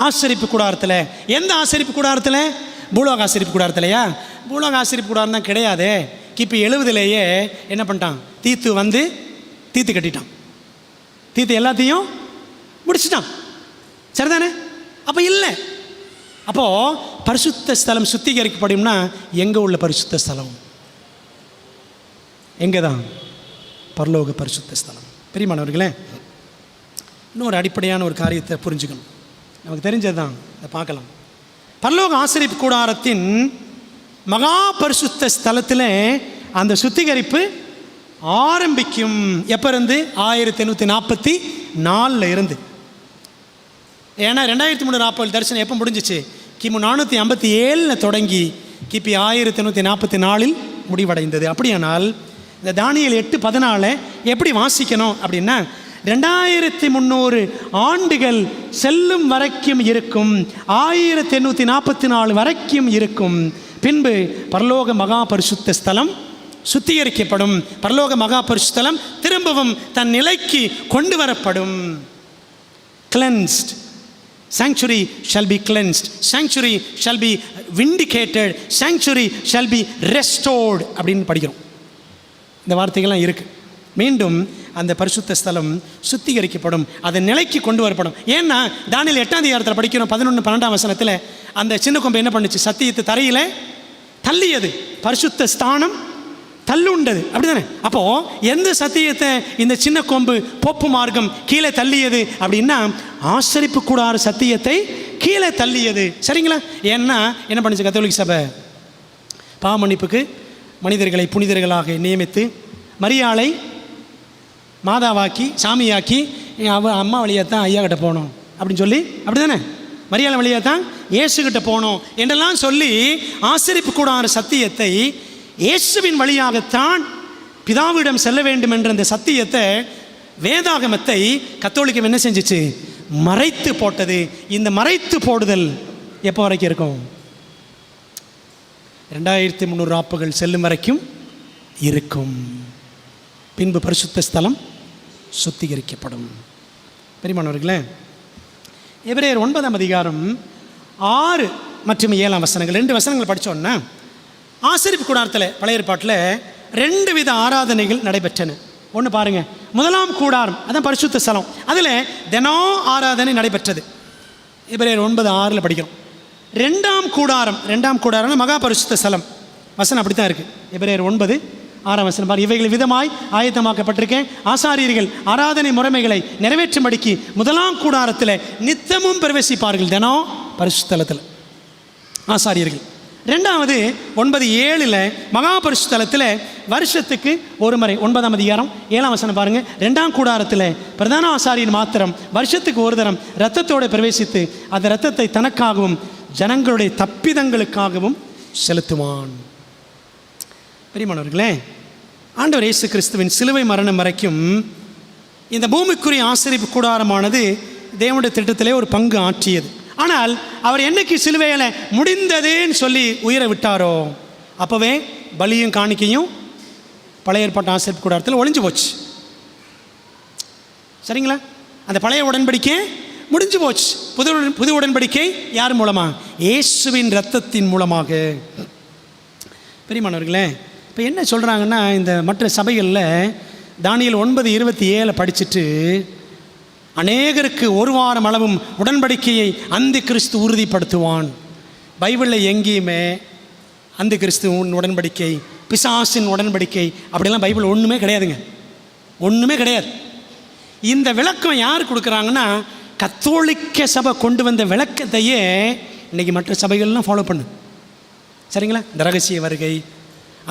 ஆசரிப்பு கூடாரத்தில். எந்த ஆசரிப்பு கூடாரத்தில்? பூலோக ஆசரிப்பு கூடாரத்திலையா? பூலோக ஆசரிப்பு கூடாரம் தான் கிடையாது. கிபி 70 என்ன பண்ணிட்டான்? தீத்து வந்து தீத்து கட்டிட்டான். தீத்து எல்லாத்தையும் முடிச்சிட்டான். சரிதானே? அப்போ இல்லை. அப்போது பரிசுத்த ஸ்தலம் சுத்திகரிக்கப்படும்னா எங்கே உள்ள பரிசுத்த ஸ்தலம்? எங்கே தான்? பரலோக பரிசுத்த ஸ்தலம். பிரியமானவர்களே, இன்னொரு அடிப்படையான ஒரு காரியத்தை புரிஞ்சுக்கணும். நமக்கு தெரிஞ்சது தான், அதை பார்க்கலாம். பரலோக ஆசரிப்பு கூடாரத்தின் மகா பரிசுத்த ஸ்தலத்தில் அந்த சுத்திகரிப்பு ஆரம்பிக்கும். எப்போ இருந்து? 1844 இருந்து. ஏன்னா 2340 தரிசனம் எப்போ முடிஞ்சிச்சு? கிமு 457 தொடங்கி கிபி 1844 முடிவடைந்தது. அப்படியானால் இந்த தானியேல் 8:14 எப்படி வாசிக்கணும் அப்படின்னா, 2300 ஆண்டுகள் செல்லும் வரைக்கும் இருக்கும், 1844 வரைக்கும் இருக்கும். பின்பு பரலோக மகா பரிசுத்த ஸ்தலம் சுத்திகரிக்கப்படும். பரலோக மகா பரிசுத்த ஸ்தலம் திரும்பவும் தன் நிலைக்கு கொண்டு வரப்படும். Cleansed. Sanctuary shall be cleansed. Sanctuary shall be vindicated. Sanctuary shall be restored அப்படின்னு படிக்கிறோம். இந்த வார்த்தைகள்லாம் இருக்குது. மீண்டும் அந்த பரிசுத்த ஸ்தலம் சுத்திகரிக்கப்படும், அதன் நிலைக்கு கொண்டு வரப்படும். ஏன்னா தானியேல் 8ஆம் அதிகாரத்தில் படிக்கிறோம் 11-12 வசனத்தில் அந்த சின்ன கொம்பு என்ன பண்ணுச்சு? சத்தியத்தை தரையில் தள்ளியது, பரிசுத்த ஸ்தானம் தள்ளுண்டது. அப்படிதானே? அப்போது எந்த சத்தியத்தை இந்த சின்ன கொம்பு போப்பு மார்க்கம் கீழே தள்ளியது அப்படின்னா, ஆசரிப்பு கூடார சத்தியத்தை கீழே தள்ளியது. சரிங்களா? ஏன்னா என்ன பண்ணுச்சு கத்தோலிக்க சபை? பாவமன்னிப்புக்கு மனிதர்களை புனிதர்களாக நியமித்து மரியாளை மாதாவாக்கி சாமியாக்கி அவ அம்மா வழியாக தான் ஐயா கிட்ட போகணும் அப்படின்னு சொல்லி, அப்படி தானே? மரியாதை வழியாக தான் இயேசுகிட்ட போகணும் என்றெல்லாம் சொல்லி ஆசரிப்பு கூடார சத்தியத்தை இயேசுவின் வழியாகத்தான் பிதாவிடம் செல்ல வேண்டும் என்ற அந்த சத்தியத்தை, வேதாகமத்தை கத்தோலிக்கம் என்ன செஞ்சிச்சு? மறைத்து போட்டது. இந்த மறைத்து போடுதல் எப்போ வரைக்கும் இருக்கும்? 2300 ஆப்புகள் செல்லும் வரைக்கும் இருக்கும். பின்பு பரிசுத்த ஸ்தலம் சுத்திகரிக்கப்படும். பெரியமானவர்களே, எபிரேயர் 9ஆம் அதிகாரம் 6 மற்றும் 7 வசனங்கள், 2 வசனங்கள் படித்தோன்னா, ஆசரிப்பு கூடாரத்தில் பழைய ஏற்பாட்டில் 2 வித ஆராதனைகள் நடைபெற்றன. ஒன்று பாருங்கள், முதலாம் கூடாரம், அதான் பரிசுத்த ஸ்தலம், அதில் தினம் ஆராதனை நடைபெற்றது. எபிரேயர் 9:6 படிக்கிறோம். ரெண்டாம் கூடாரம் மகா பரிசுத்த ஸ்தலம். வசனம் அப்படி தான் இருக்குது. எபிரேயர் 9:6 வசனம் பாருங்கள். இவைகள் விதமாய் ஆயத்தமாக்கப்பட்டிருக்கேன், ஆசாரியர்கள் ஆராதனை முறைமைகளை நிறைவேற்றும்படிக்கு முதலாம் கூடாரத்தில் நித்தமும் பிரவேசிப்பார்கள். தினம் பரிசுத்தலத்தில் ஆசாரியர்கள். ரெண்டாவது 9:7 மகா பரிசுத்தலத்தில் வருஷத்துக்கு ஒரு முறை. 9ஆம் அதிகாரம் 7ஆம் வசனம் பாருங்கள். ரெண்டாம் கூடாரத்தில் பிரதான ஆசாரியன் மாத்திரம் வருஷத்துக்கு ஒரு தரம் இரத்தத்தோடு பிரவேசித்து அந்த இரத்தத்தை தனக்காகவும் ஜனங்களுடைய தப்பிதங்களுக்காகவும் செலுத்துவான். பிரியமானவர்களே, ஆண்டவர் இயேசு கிறிஸ்துவின் சிலுவை மரணம் வரைக்கும் இந்த பூமிக்குரிய ஆசரிப்பு கூடாரமானது தேவனுடைய திட்டத்திலே ஒரு பங்கு ஆற்றியது. ஆனால் அவர் என்னைக்கு சிலுவையில் முடிந்ததுன்னு சொல்லி உயிரை விட்டாரோ அப்போவே பலியும் காணிக்கையும் பழைய ஏற்பாட்டு ஆசரிப்பு கூடாரத்தில் ஒளிஞ்சு போச்சு. சரிங்களா? அந்த பழைய உடன்படிக்கை முடிஞ்சு போச்சு. புது உடன்படிக்கை யார் மூலமாக? இயேசுவின் இரத்தத்தின் மூலமாக. பெரியமானவர்களே, இப்போ என்ன சொல்கிறாங்கன்னா, இந்த மற்ற சபைகளில் தானியேல் 9:27 படிச்சுட்டு அநேகருக்கு ஒரு வாரம் அளவும் உடன்படிக்கையை அந்த கிறிஸ்து உறுதிப்படுத்துவான். பைபிளில் எங்கேயுமே அந்த கிறிஸ்துவின் உடன்படிக்கை, பிசாசின் உடன்படிக்கை அப்படிலாம் பைபிள் ஒன்றுமே கிடையாதுங்க, ஒன்றுமே கிடையாது. இந்த விளக்கம் யார் கொடுக்குறாங்கன்னா, கத்தோலிக்க சபை கொண்டு வந்த விளக்கத்தையே இன்றைக்கி மற்ற சபைகள்லாம் ஃபாலோ பண்ணு. சரிங்களா? இந்த ரகசிய வருகை,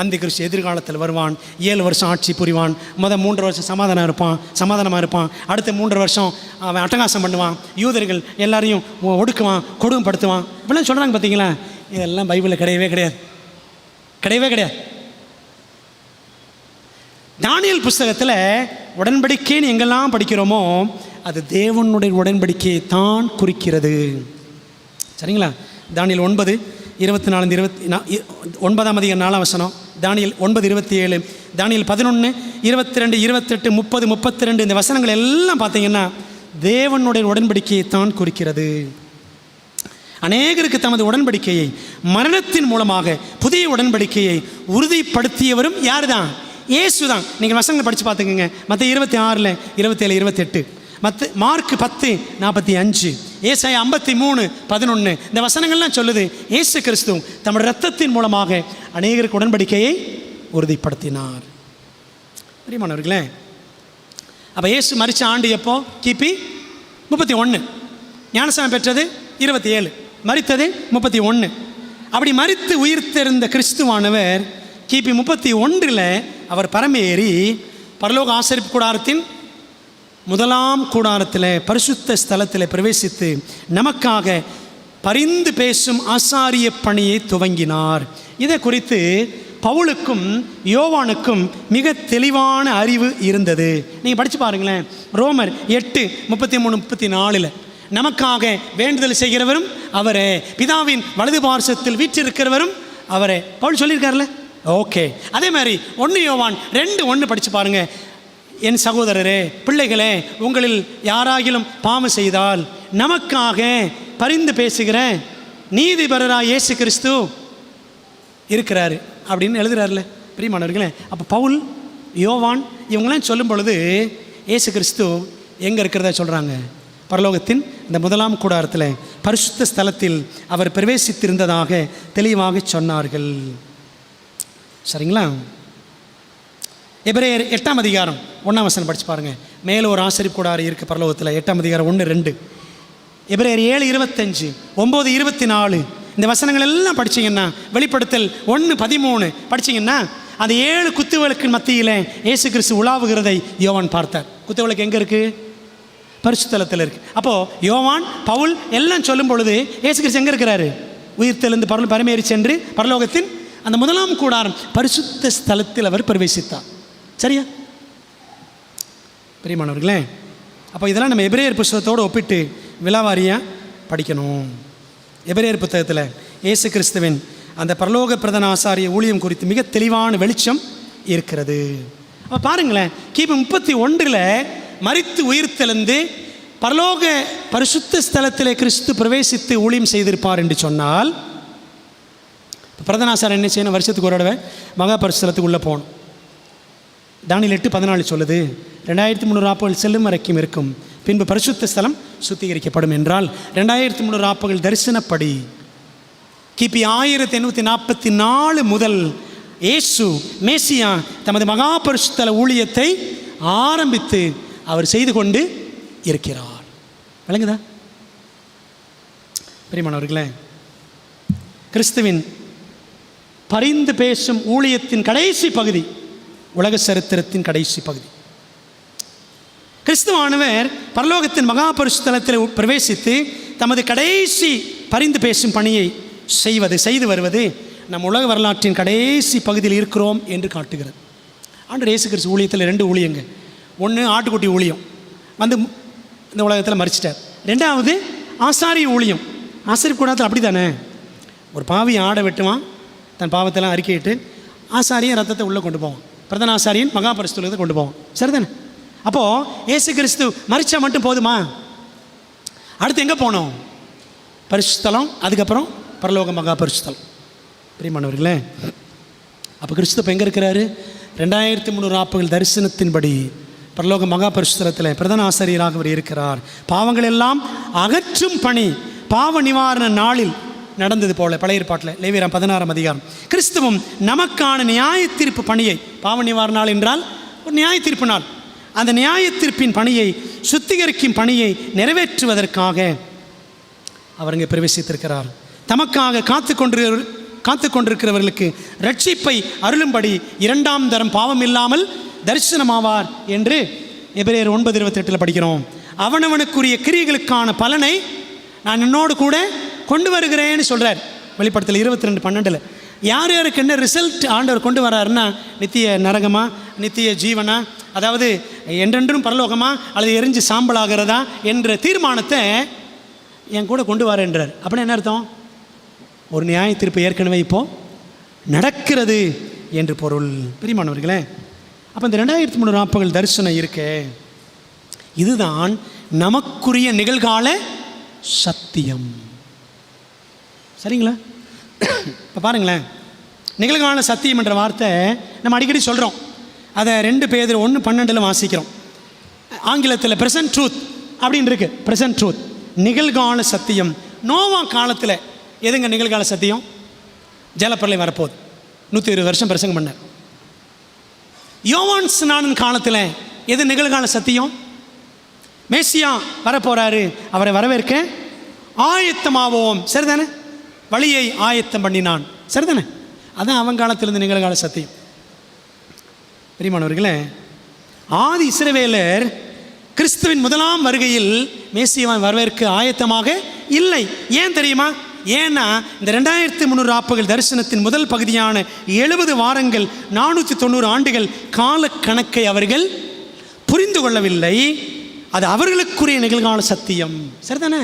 அந்த கிறிஸ்து எதிர்காலத்தில் வருவான், 7 வருஷம் ஆட்சி புரிவான், 3 வருஷம் சமாதானமாக இருப்பான், அடுத்த 3 வருஷம் அவன் அட்டகாசம் பண்ணுவான், யூதர்கள் எல்லாரையும் ஒடுக்குவான், கொடுமைப்படுத்துவான், இப்படிலாம் சொல்கிறாங்க. பார்த்தீங்களா? இதெல்லாம் பைபிளில் கிடையவே கிடையாது. தானியேல் புஸ்தகத்தில் உடன்படிக்கைன்னு எங்கெல்லாம் படிக்கிறோமோ அது தேவனுடைய உடன்படிக்கையை தான் குறிக்கிறது. சரிங்களா? தானியேல் 9:24 9ஆம் அதிகாரம் 4ஆம் வசனம், தானியேல் 9:27, தானியேல் 11, 22, 28, 30, 32 இந்த வசனங்கள் எல்லாம் பார்த்தீங்கன்னா தேவனுடைய உடன்படிக்கையை தான் குறிக்கிறது. அநேகருக்கு தமது உடன்படிக்கையை மரணத்தின் மூலமாக புதிய உடன்படிக்கையை உறுதிப்படுத்தியவரும் யார் தான்? இயேசு தான். நீங்கள் வசனங்களை படித்து பார்த்துக்கோங்க. மற்ற 26, 27, 28, மார்க் 10:45, ஏசாயா 53:11 இந்த வசனங்கள்லாம் சொல்லுது இயேசு கிறிஸ்து தம்முடைய இரத்தத்தின் மூலமாக அநேகருக்கு உடன்படிக்கையை உறுதிப்படுத்தினார். பிரியமானவர்களே, அப்போ இயேசு மரித்த ஆண்டு எப்போ? கிபி 31, ஞானஸ்நானம் பெற்றது 27, மரித்தது 31. அப்படி மரித்து உயிர்த்தெழுந்த கிறிஸ்துவானவர் கிபி 31 அவர் பரமேறி பரலோக ஆசரிப்பு கூடாரத்தின் முதலாம் கூடாரத்தில் பரிசுத்த ஸ்தலத்தில் பிரவேசித்து நமக்காக பரிந்து பேசும் ஆசாரிய பணியை துவங்கினார். இதை குறித்து பவுலுக்கும் யோவானுக்கும் மிக தெளிவான அறிவு இருந்தது. நீங்கள் படித்து பாருங்களேன். ரோமர் 8:33-34 நமக்காக வேண்டுதல் செய்கிறவரும் அவரே, பிதாவின் வலது பார்சத்தில் வீற்றிருக்கிறவரும் அவரே. பவுல் சொல்லியிருக்காருல்ல. ஓகே, அதே மாதிரி 1 யோவான் 2:1 படித்து பாருங்க. என் சகோதரரே, பிள்ளைகளே, உங்களில் யாராகிலும் பாவம் செய்தால் நமக்காக பரிந்து பேசுகிற நீதிபரராய் இயேசு கிறிஸ்து இருக்கிறாரு அப்படின்னு எழுதுறாருல பிரியமானவர்களே. அப்போ பவுல், யோவான் இவங்களாம் சொல்லும் பொழுது இயேசு கிறிஸ்து எங்கே இருக்கிறதா சொல்கிறாங்க? பரலோகத்தின் இந்த முதலாம் கூடாரத்தில் பரிசுத்த ஸ்தலத்தில் அவர் பிரவேசித்திருந்ததாக தெளிவாக சொன்னார்கள். சரிங்களா? எபிரேயர் 8ஆம் அதிகாரம் 1ஆம் வசனம் படித்து பாருங்கள். மேலே ஒரு ஆசரிப்பு கூடாரம் இருக்குது பரலோகத்தில். 8ஆம் அதிகாரம் 1-2. எபிரேயர் 7:25, 9:24 இந்த வசனங்கள் எல்லாம் படிச்சிங்கன்னா, வெளிப்படுத்தல் 1:13 படிச்சிங்கன்னா, அந்த 7 குத்துவிளக்கு மத்தியில் இயேசு கிறிஸ்து உலாவுகிறதை யோவான் பார்த்தார். குத்துவிளக்கு எங்கே இருக்குது? பரிசுத்தலத்தில் இருக்குது. அப்போது யோவான், பவுல் எல்லாம் சொல்லும் பொழுது இயேசு கிறிஸ்து எங்கே இருக்கிறாரு? உயிர்த்தெழுந்து பரமேறி சென்று பரலோகத்தின் அந்த முதலாம் கூடாரம் பரிசுத்த ஸ்தலத்தில் அவர் பிரவேசித்தார். சரியா பிரியமானவர்களே? அப்போ இதெல்லாம் நம்ம எபிரேயர் புத்தகத்தோடு ஒப்பிட்டு விலாவாரியாக படிக்கணும். எபிரேயர் புத்தகத்தில் இயேசு கிறிஸ்துவின் அந்த பரலோக பிரதான ஆசாரிய ஊழியம் குறித்து மிக தெளிவான வெளிச்சம் இருக்கிறது. அப்போ பாருங்களேன், கிபி 31 மரித்து உயிர்த்தெழுந்து பரலோக பரிசுத்த ஸ்தலத்தில் கிறிஸ்து பிரவேசித்து ஊழியம் செய்திருப்பார் என்று சொன்னால், பிரதான ஆசாரியர் என்ன செய்யணும்? வருஷத்துக்கு ஒரு தடவை மகா பரிசுத்தலத்துக்கு உள்ளே போகணும். தானியேல் 8:14 சொல்லுது, 2300 ஆப்புகள் செல்லும் வரைக்கும் இருக்கும், பின்பு பரிசுத்த ஸ்தலம் சுத்திகரிக்கப்படும் என்றால் 2300 ஆப்புகள் தரிசனப்படி கிபி 1844 முதல் இயேசு மேசியா தமது மகா பரிசுத்தல ஊழியத்தை ஆரம்பித்து அவர் செய்து கொண்டு இருக்கிறார். விளங்குதா பிரியமானவர்களே? கிறிஸ்துவின் பரிந்து பேசும் ஊழியத்தின் கடைசி பகுதி, உலக சரித்திரத்தின் கடைசி பகுதி. கிறிஸ்துவானவர் பரலோகத்தின் மகா பரிசுத்தலத்தில் பிரவேசித்து தமது கடைசி பரிந்து பேசும் பணியை செய்து வருவது நம் உலக வரலாற்றின் கடைசி பகுதியில் இருக்கிறோம் என்று காட்டுகிறது. ஆண்டவர் இயேசு கிறிஸ்து ஊழியத்தில் 2 ஊழியங்க. ஒன்று ஆட்டுக்குட்டி ஊழியம், வந்து இந்த உலகத்தில் மரிச்சிட்டார். 2வது ஆசாரிய ஊழியம். ஆசாரிய கூடாரத்தில் அப்படி தானே, ஒரு பாவி ஆடை வெட்டுவான், தன் பாவத்தெல்லாம் அறிக்கையிட்டு ஆசாரியன் ரத்தத்தை உள்ளே கொண்டு போவான், பிரதான ஆசாரியன் மகா பரிசுத்தலத்தை கொண்டு போவான். சரிதானே? அப்போது இயேசு கிறிஸ்து மரிச்சா மட்டும் போதுமா? அடுத்து எங்கே போனோம்? பரிசுத்தலம், அதுக்கப்புறம் பரலோக மகா பரிசுத்தலம். பிரியமானவர்களே, அப்போ கிறிஸ்து இப்போ எங்கே இருக்கிறாரு? 2300 ஆப்புகள் தரிசனத்தின்படி பரலோக மகா பரிசுத்தலத்தில் பிரதான ஆசாரியராக அவர் இருக்கிறார். பாவங்கள் எல்லாம் அகற்றும் பணி பாவ நிவாரண நாளில் நடந்தது போல பழைய ஏற்பாட்டில் லேவியராம் 16ஆம் அதிகாரம் கிறிஸ்துவும் நமக்கான நியாய தீர்ப்பு பணியை, பாவ நிவாரண நாள் என்றால் ஒரு நியாய தீர்ப்பு நாள், அந்த நியாய தீர்ப்பின் பணியை சுத்திகரிக்கும் பணியை நிறைவேற்றுவதற்காக அவர் இங்கே பிரவேசித்திருக்கிறார். தமக்காக காத்து கொண்டிருக்கிறவர்களுக்கு ரட்சிப்பை அருளும்படி 2ஆம் தரம் பாவம் இல்லாமல் தரிசனமாவார் என்று எபிரேயர் 9:28 படிக்கிறோம். அவனவனுக்குரிய கிரியைகளுக்கான பலனை நான் என்னோடு கூட கொண்டு வருகிறேன்னு சொல்கிறார். வெளிப்படுத்தல் 22:12 யார் யாருக்கு என்ன ரிசல்ட் ஆண்டவர் கொண்டு வர்றாருன்னா, நித்திய நரகமா, நித்திய ஜீவனா, அதாவது என்றென்றும் பரலோகமா அல்லது எரிஞ்சு சாம்பலாகிறதா என்ற தீர்மானத்தை என் கூட கொண்டு வரேன்றார். அப்படின்னா என்ன அர்த்தம்? ஒரு நியாய தீர்ப்பு ஏற்கனவே இப்போது நடக்கிறது என்று பொருள். பிரியமானவர்களே, அப்போ இந்த 2300 ஆப்புகள் தரிசனம் இருக்கே, இதுதான் நமக்குரிய நிகழ்கால சத்தியம். சரிங்களா? இப்போ பாருங்களேன், நிகழ்கால சத்தியம் என்ற வார்த்தை நம்ம அடிக்கடி சொல்கிறோம். அதை 2 பேதுரு 1:12 வாசிக்கிறோம். ஆங்கிலத்தில் ப்ரெசன்ட் ட்ரூத் அப்படின்னு இருக்கு. ப்ரெசன்ட் ட்ரூத், நிகழ்கால சத்தியம். நோவா காலத்தில் எதுங்க நிகழ்கால சத்தியம்? ஜலப்பிரளயம் வரப்போகுது, 120 வருஷம் பிரசங்கம் பண்ணார். யோவான் ஸ்நானன் காலத்தில் எது நிகழ்கால சத்தியம்? மேசியா வரப்போகிறாரு, அவரை வரவேற்க ஆயத்தமாவோம். சரிதானே? வழியை ஆயத்தம் பண்ணினான். சரிதானே? அதான் அவன் காலத்திலிருந்து நிகழ்கால சத்தியம். பிரியமானவர்களே, ஆதி இஸ்ரவேலர் கிறிஸ்துவின் முதலாம் வருகையில் மேசியாவை வரவேற்க ஆயத்தமாக இல்லை. ஏன் தெரியுமா? ஏன்னா இந்த 2300 ஆப்புகள் தரிசனத்தின் முதல் பகுதியான 70 வாரங்கள் 490 ஆண்டுகள் கால கணக்கை அவர்கள் புரிந்து கொள்ளவில்லை. அது அவர்களுக்குரிய நிகழ்கால சத்தியம். சரிதானே?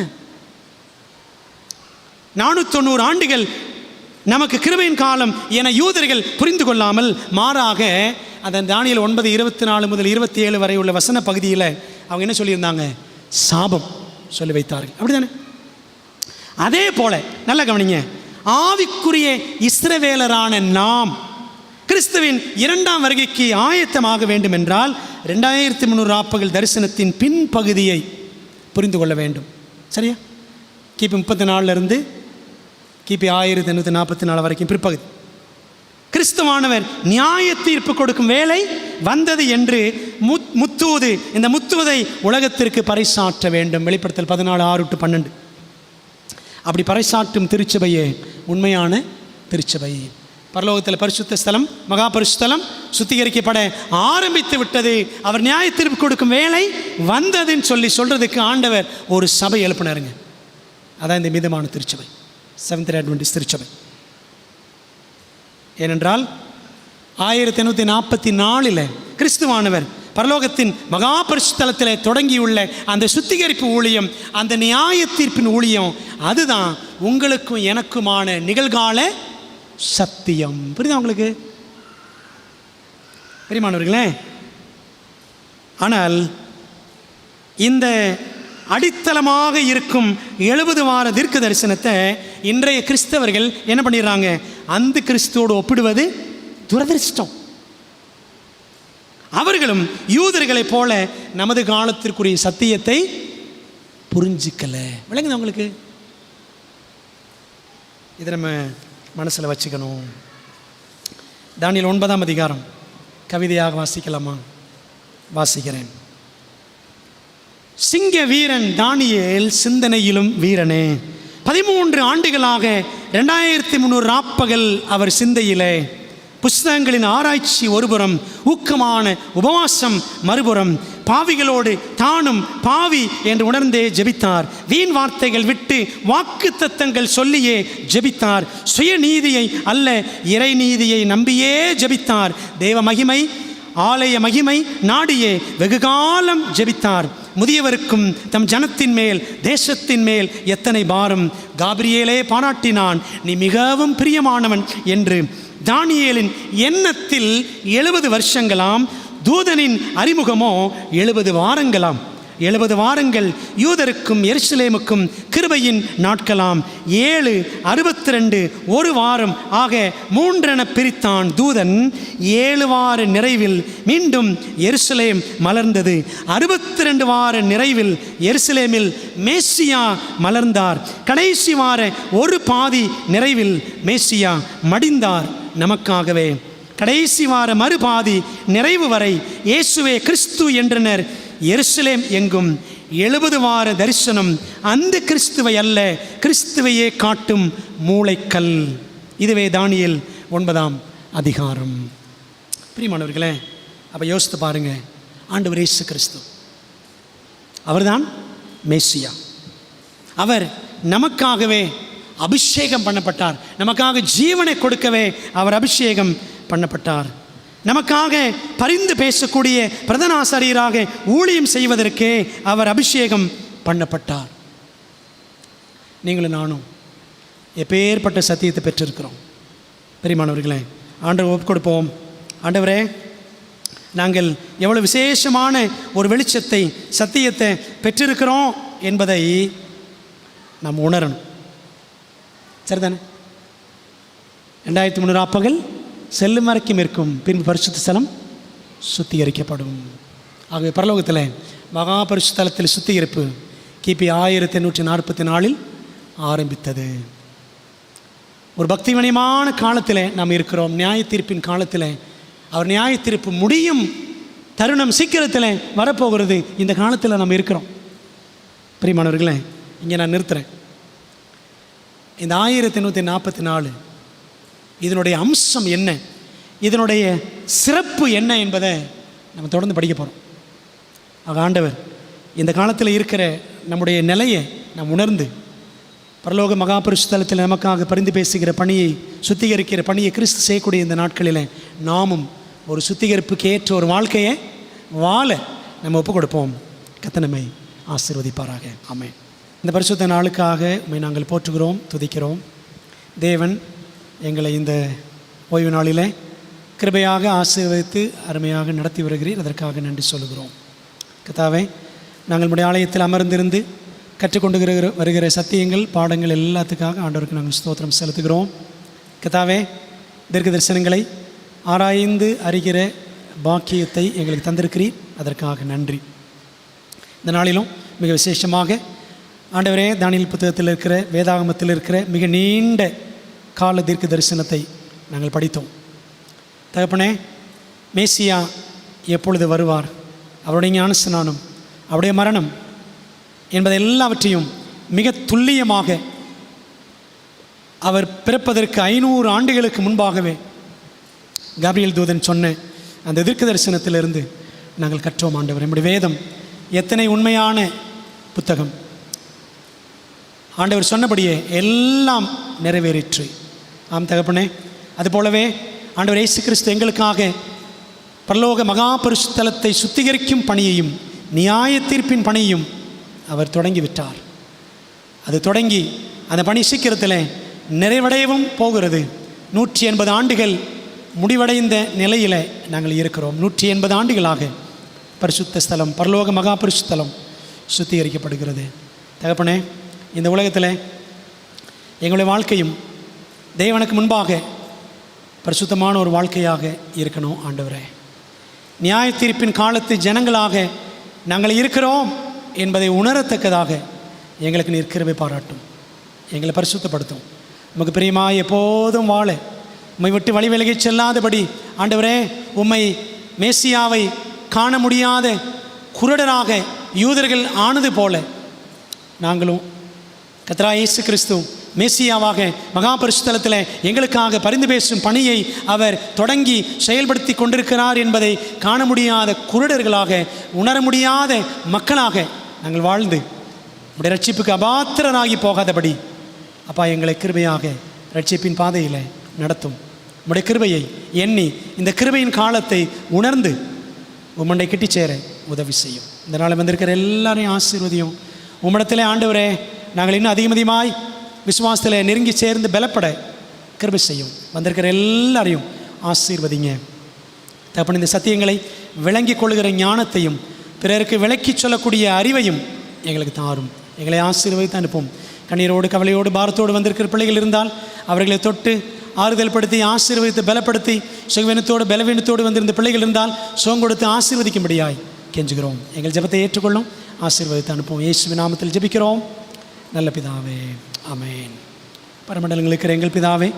490 ஆண்டுகள் நமக்கு கிருபையின் காலம் என யூதர்கள் புரிந்து கொள்ளாமல், மாறாக அந்த தானியேல் 9:24 முதல் 27 வரை உள்ள வசன பகுதியில் அவங்க என்ன சொல்லியிருந்தாங்க? சாபம் சொல்லி வைத்தார்கள். அப்படிதானே? அதே போல நல்ல கவனிங்க, ஆவிக்குரிய இஸ்ரவேலரான நாம் கிறிஸ்துவின் 2ஆம் வருகைக்கு ஆயத்தமாக வேண்டும் என்றால் 2300 ஆப்புகள் தரிசனத்தின் பின்பகுதியை புரிந்து கொள்ள வேண்டும். சரியா? கிபி 34 கிபி 1844 வரைக்கும் பிற்பகுதி கிறிஸ்துவானவர் நியாய தீர்ப்பு கொடுக்கும் வேலை வந்தது என்று முத்துவது, இந்த முத்துவதை உலகத்திற்கு பறைசாற்ற வேண்டும். வெளிப்படுத்தல் 14:6-12. அப்படி பறைசாற்றும் திருச்சபையே உண்மையான திருச்சபை. பரலோகத்தில் பரிசுத்த ஸ்தலம், மகா பரிசுத்தலம் சுத்திகரிக்கப்பட ஆரம்பித்து விட்டது. அவர் நியாய தீர்ப்பு கொடுக்கும் வேலை வந்ததுன்னு சொல்றதுக்கு ஆண்டவர் ஒரு சபை எழுப்பினாருங்க. அதான் இந்த மிதமான திருச்சபை, செவன்த் அட்வென்டிஸ்ட் திருச்சபை. ஏனென்றால் 1844 கிறிஸ்துவானவர் பரலோகத்தின் மகா பரிசுத்தலத்தில் தொடங்கியுள்ள அந்த சுத்திகரிப்பு ஊழியம், அந்த நியாய தீர்ப்பின் ஊழியம், அதுதான் உங்களுக்கும் எனக்குமான நிகழ்கால சத்தியம். புரியுதா உங்களுக்கு பிரியமானவர்களே? ஆனால் இந்த அடித்தளமாக இருக்கும் 70 வார தீர்க்க தரிசனத்தை இன்றைய கிறிஸ்தவர்கள் என்ன பண்ணிடுறாங்க? அந்த கிறிஸ்துவோடு ஒப்பிடுவது துரதிர்ஷ்டம். அவர்களும் யூதர்களைப் போல நமது காலத்திற்குரிய சத்தியத்தை புரிஞ்சிக்கல. விளங்குது உங்களுக்கு? இதை நம்ம மனசில் வச்சுக்கணும். தானியேல் 9ஆம் அதிகாரம் கவிதையாக வாசிக்கலாமா? வாசிக்கிறேன். சிங்க வீரன் தானியேல் சிந்தனையிலும் வீரனே, 13 ஆண்டுகளாக 2300 ராப்பகல் அவர் சிந்தையிலே, புஸ்தகங்களின் ஆராய்ச்சி ஒருபுறம், ஊக்கமான உபவாசம் மறுபுறம், பாவிகளோடு தானும் பாவி என்று உணர்ந்தே ஜெபித்தார். வீண் வார்த்தைகள் விட்டு வாக்கு தத்தங்கள் சொல்லியே ஜெபித்தார். சுயநீதியை அல்ல இறை நீதியை நம்பியே ஜெபித்தார். தேவ மகிமை ஆலய மகிமை நாடியே வெகுகாலம் ஜெபித்தார். முதியவருக்கும் தம் ஜனத்தின் மேல் தேசத்தின் மேல் எத்தனை பாரம். காபிரியேலே பாராட்டினான், நீ மிகவும் பிரியமானவன் என்று. தானியேலின் எண்ணத்தில் 70 வருஷங்களாம், தூதனின் அறிமுகமோ 70 வாரங்களாம். 70 வாரங்கள் யூதருக்கும் எருசலேமுக்கும் கிருபையின் நாட்களாம். 7 62 ஒரு வாரம் ஆக 3 பிரித்தான் தூதன். 7 வார நிறைவில் மீண்டும் எருசலேம் மலர்ந்தது. 62 வார நிறைவில் எருசலேமில் மேசியா மலர்ந்தார். கடைசி வார ஒரு பாதி நிறைவில் மேசியா மடிந்தார் நமக்காகவே. கடைசி வார மறுபாதி நிறைவு வரை இயேசுவே கிறிஸ்து என்றனர். எருசலேம் எங்கும் 70 வார தரிசனம் அந்த கிறிஸ்துவை அல்ல, கிறிஸ்துவையே காட்டும் மூளைக்கல். இதுவே தானியேல் 9ஆம் அதிகாரம். பிரியமானவர்களே, அப்போ யோசித்து பாருங்க, ஆண்டவர் இயேசு கிறிஸ்து அவர்தான் மேசியா. அவர் நமக்காகவே அபிஷேகம் பண்ணப்பட்டார். நமக்காக ஜீவனை கொடுக்கவே அவர் அபிஷேகம் பண்ணப்பட்டார். நமக்காக பரிந்து பேசக்கூடிய பிரதான ஆசாரியராக ஊழியம் செய்வதற்கே அவர் அபிஷேகம் பண்ணப்பட்டார். நீங்களும் நானும் எப்பேற்பட்ட சத்தியத்தை பெற்றிருக்கிறோம். பிரியமானவர்களே, ஆண்டவர் ஒப்பு கொடுப்போம். ஆண்டவரே, நாங்கள் எவ்வளோ விசேஷமான ஒரு வெளிச்சத்தை சத்தியத்தை பெற்றிருக்கிறோம் என்பதை நாம் உணரணும். சரிதானே? 2300 ஆப்பகல் செல்லும் வரைக்கும் இருக்கும், பின்பு பரிசுத்த ஸ்தலம் சுத்திகரிக்கப்படும். ஆகவே பரலோகத்தில் மகா பரிசுத்தலத்தில் சுத்திகரிப்பு கிபி 1844 ஆரம்பித்தது. ஒரு பக்திமயமான காலத்தில் நாம் இருக்கிறோம். நியாய தீர்ப்பின் காலத்தில் அவர் நியாய தீர்ப்பு முடியும் தருணம் சீக்கிரத்தில் வரப்போகிறது. இந்த காலத்தில் நாம் இருக்கிறோம். பிரியமானவர்களே, இங்கே நான் நிறுத்துகிறேன். இந்த 1844 இதனுடைய அம்சம் என்ன, இதனுடைய சிறப்பு என்ன என்பதை நம்ம தொடர்ந்து படிக்க போகிறோம். ஆண்டவர் இந்த காலத்தில் இருக்கிற நம்முடைய நிலையை நாம் உணர்ந்து பரலோக மகாபரிசுத்தலத்தில் நமக்காக பரிந்து பேசுகிற பணியை, சுத்திகரிக்கிற பணியை கிறிஸ்து செய்யக்கூடிய இந்த நாட்களில் நாமும் ஒரு சுத்திகரிப்புக்கு ஏற்ற ஒரு வாழ்க்கையை வாழ நம்ம ஒப்புக் கொடுப்போம். கர்த்தர் நம்மை ஆசீர்வதிப்பாராக. ஆமென். இந்த பரிசுத்த நாளுக்காக உம்மை நாங்கள் போற்றுகிறோம், துதிக்கிறோம். தேவன் எங்களை இந்த ஓய்வு நாளில் கிருபையாக ஆசீர்வதித்து அருமையாக நடத்தி வருகிறீர். அதற்காக நன்றி சொல்லுகிறோம். கர்த்தாவே, நாங்கள் நம்முடைய ஆலயத்தில் அமர்ந்திருந்து கற்றுக்கொண்டு வருகிற சத்தியங்கள், பாடங்கள் எல்லாத்துக்காக ஆண்டவருக்கு நாங்கள் ஸ்தோத்திரம் செலுத்துகிறோம். கர்த்தாவே, தீர்க்க தரிசனங்களை ஆராய்ந்து அறிகிற பாக்கியத்தை எங்களுக்கு தந்திருக்கிறீர். அதற்காக நன்றி. இந்த நாளிலும் மிக விசேஷமாக ஆண்டவரே, தானியேல் புத்தகத்தில் இருக்கிற, வேதாகமத்தில் இருக்கிற மிக நீண்ட கால தீர்க்க தரிசனத்தை நாங்கள் படித்தோம். தகப்பனே, மேசியா எப்பொழுது வருவார், அவருடைய ஞானஸ்நானம், அவருடைய மரணம் என்பதை எல்லாவற்றையும் மிக துல்லியமாக அவர் பிறப்பதற்கு 500 ஆண்டுகளுக்கு முன்பாகவே காபிரியேல் தூதன் சொன்ன அந்த தீர்க்க தரிசனத்திலிருந்து நாங்கள் கற்றோம். ஆண்டவர், நம்முடைய வேதம் எத்தனை உண்மையான புத்தகம். ஆண்டவர் சொன்னபடியே எல்லாம் நிறைவேறிற்று. ஆம் தகப்பனே, அதுபோலவே ஆண்டவர் இயேசு கிறிஸ்து எங்களுக்காக பரலோக மகாபரிசுத்தலத்தை சுத்திகரிக்கும் பணியையும் நியாய தீர்ப்பின் பணியையும் அவர் தொடங்கிவிட்டார். அது தொடங்கி அந்த பணி சீக்கிரத்தில் நிறைவடையவும் போகிறது. 180 ஆண்டுகள் முடிவடைந்த நிலையில் நாங்கள் இருக்கிறோம். 180 ஆண்டுகளாக பரிசுத்த ஸ்தலம், பரலோக மகா பரிசுத்தலம் சுத்திகரிக்கப்படுகிறது. தகப்பனே, இந்த உலகத்தில் எங்களுடைய வாழ்க்கையும் தேவனுக்கு முன்பாக பரிசுத்தமான ஒரு வாழ்க்கையாக இருக்கணும். ஆண்டவரே, நியாய தீர்ப்பின் காலத்து ஜனங்களாக நாங்கள் இருக்கிறோம் என்பதை உணரத்தக்கதாக எங்களுக்கு நீர் கிருபை பாராட்டும், எங்களை பரிசுத்தப்படுத்தும். உமக்கு பிரியமாய் எப்போதும் வாழ, உம்மை விட்டு வழி விலகி செல்லாதபடி ஆண்டவரே, உம்மை மேசியாவை காண முடியாத குருடராக யூதர்கள் ஆனது போல நாங்களும் கர்த்தராகிய இயேசு கிறிஸ்து மேசியாவாக மகாபரிசுத்தலத்தில் எங்களுக்காக பரிந்து பேசும் பணியை அவர் தொடங்கி செயல்படுத்தி கொண்டிருக்கிறார் என்பதை காண முடியாத குருடர்களாக, உணர முடியாத மக்களாக நாங்கள் வாழ்ந்து உடைய ரட்சிப்புக்கு அபாத்திரராகி போகாதபடி அப்பா எங்களை கிருபையாக ரட்சிப்பின் பாதையில் நடத்தும். உடைய கிருபையை எண்ணி இந்த கிருபையின் காலத்தை உணர்ந்து உம்மண்டை கிட்டி சேர உதவி செய்யும். இந்த நாளை வந்திருக்கிற எல்லாரையும் ஆசீர்வதியும். உம்மிடத்திலே ஆண்டவரே, நாங்கள் இன்னும் அதிகமாய் விசுவாசத்தில் நெருங்கி சேர்ந்து பலப்பட கிருபை செய்யும். வந்திருக்கிற எல்லாரையும் ஆசீர்வதிங்க. தகப்பன், இந்த சத்தியங்களை விளங்கி கொள்கிற ஞானத்தையும் பிறருக்கு விளக்கி சொல்லக்கூடிய அறிவையும் எங்களுக்கு தாரும். எங்களை ஆசீர்வதித்து அனுப்பும். கண்ணீரோடு கவலையோடு பாரத்தோடு வந்திருக்கிற பிள்ளைகள் இருந்தால் அவர்களை தொட்டு ஆறுதல் படுத்தி ஆசீர்வதித்து பலப்படுத்தி, சுகவீனத்தோடு பலவீனத்தோடு வந்திருந்த பிள்ளைகள் இருந்தால் சுகம் கொடுத்து ஆசீர்வதிக்கும்படியாய் கெஞ்சுகிறோம். எங்கள் ஜெபத்தை ஏற்றுக்கொள்ளும், ஆசீர்வதித்து அனுப்பும். இயேசுவின் நாமத்தில் ஜெபிக்கிறோம் நல்ல பிதாவே, ஆமென். பரமண்டலங்களில் இருக்கிற எங்கள் பிதாவே,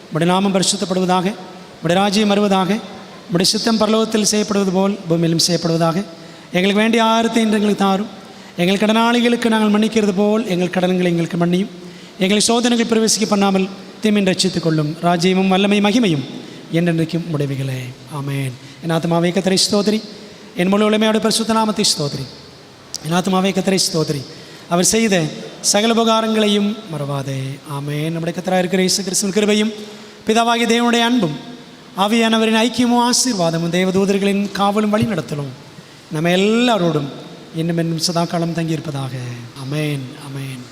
உம்முடைய நாமம் பரிசுத்தப்படுவதாக, உம்முடைய ராஜ்யம் வருவதாக, உம்முடைய சித்தம் பரலோகத்தில் செய்யப்படுவது போல் பூமியிலும் செய்யப்படுவதாக. எங்களுக்கு வேண்டிய ஆகாரத்தை இன்று எங்களுக்கு தாரும். எங்கள் கடனாளிகளுக்கு நாங்கள் மன்னிக்கிறது போல் எங்கள் கடன்களை எங்களுக்கு மன்னியும். எங்களை சோதனைகள் பிரவேசிக்க பண்ணாமல் தீமின் ரட்சித்துக் கொள்ளும். ராஜ்யமும் வல்லமை மகிமையும் என்றென்றைக்கும் உடைமைகளே, ஆமென். என் ஆத்மாவே கர்த்தரை ஸ்தோத்திரி, என் முழு உலமையோட பரிசுத்த நாமத்தை ஸ்தோத்திரி. என் ஆத்மாவே கர்த்தரை ஸ்தோத்திரி, அவர் செய்த சகல உபகாரங்களையும் மறவாதே, ஆமென். நம்முடைய கர்த்தராக இருக்கிற இயேசு கிறிஸ்துவின் கிருபையும் பிதாவாகிய தேவனுடைய அன்பும் ஆவியானவரின் ஐக்கியமும் ஆசீர்வாதமும் தேவதூதர்களின் காவலும் வழி நடத்தலும் நம்ம எல்லாரோடும் இன்னும் இன்னும் சதா காலம் தங்கியிருப்பதாக. ஆமென், ஆமென்.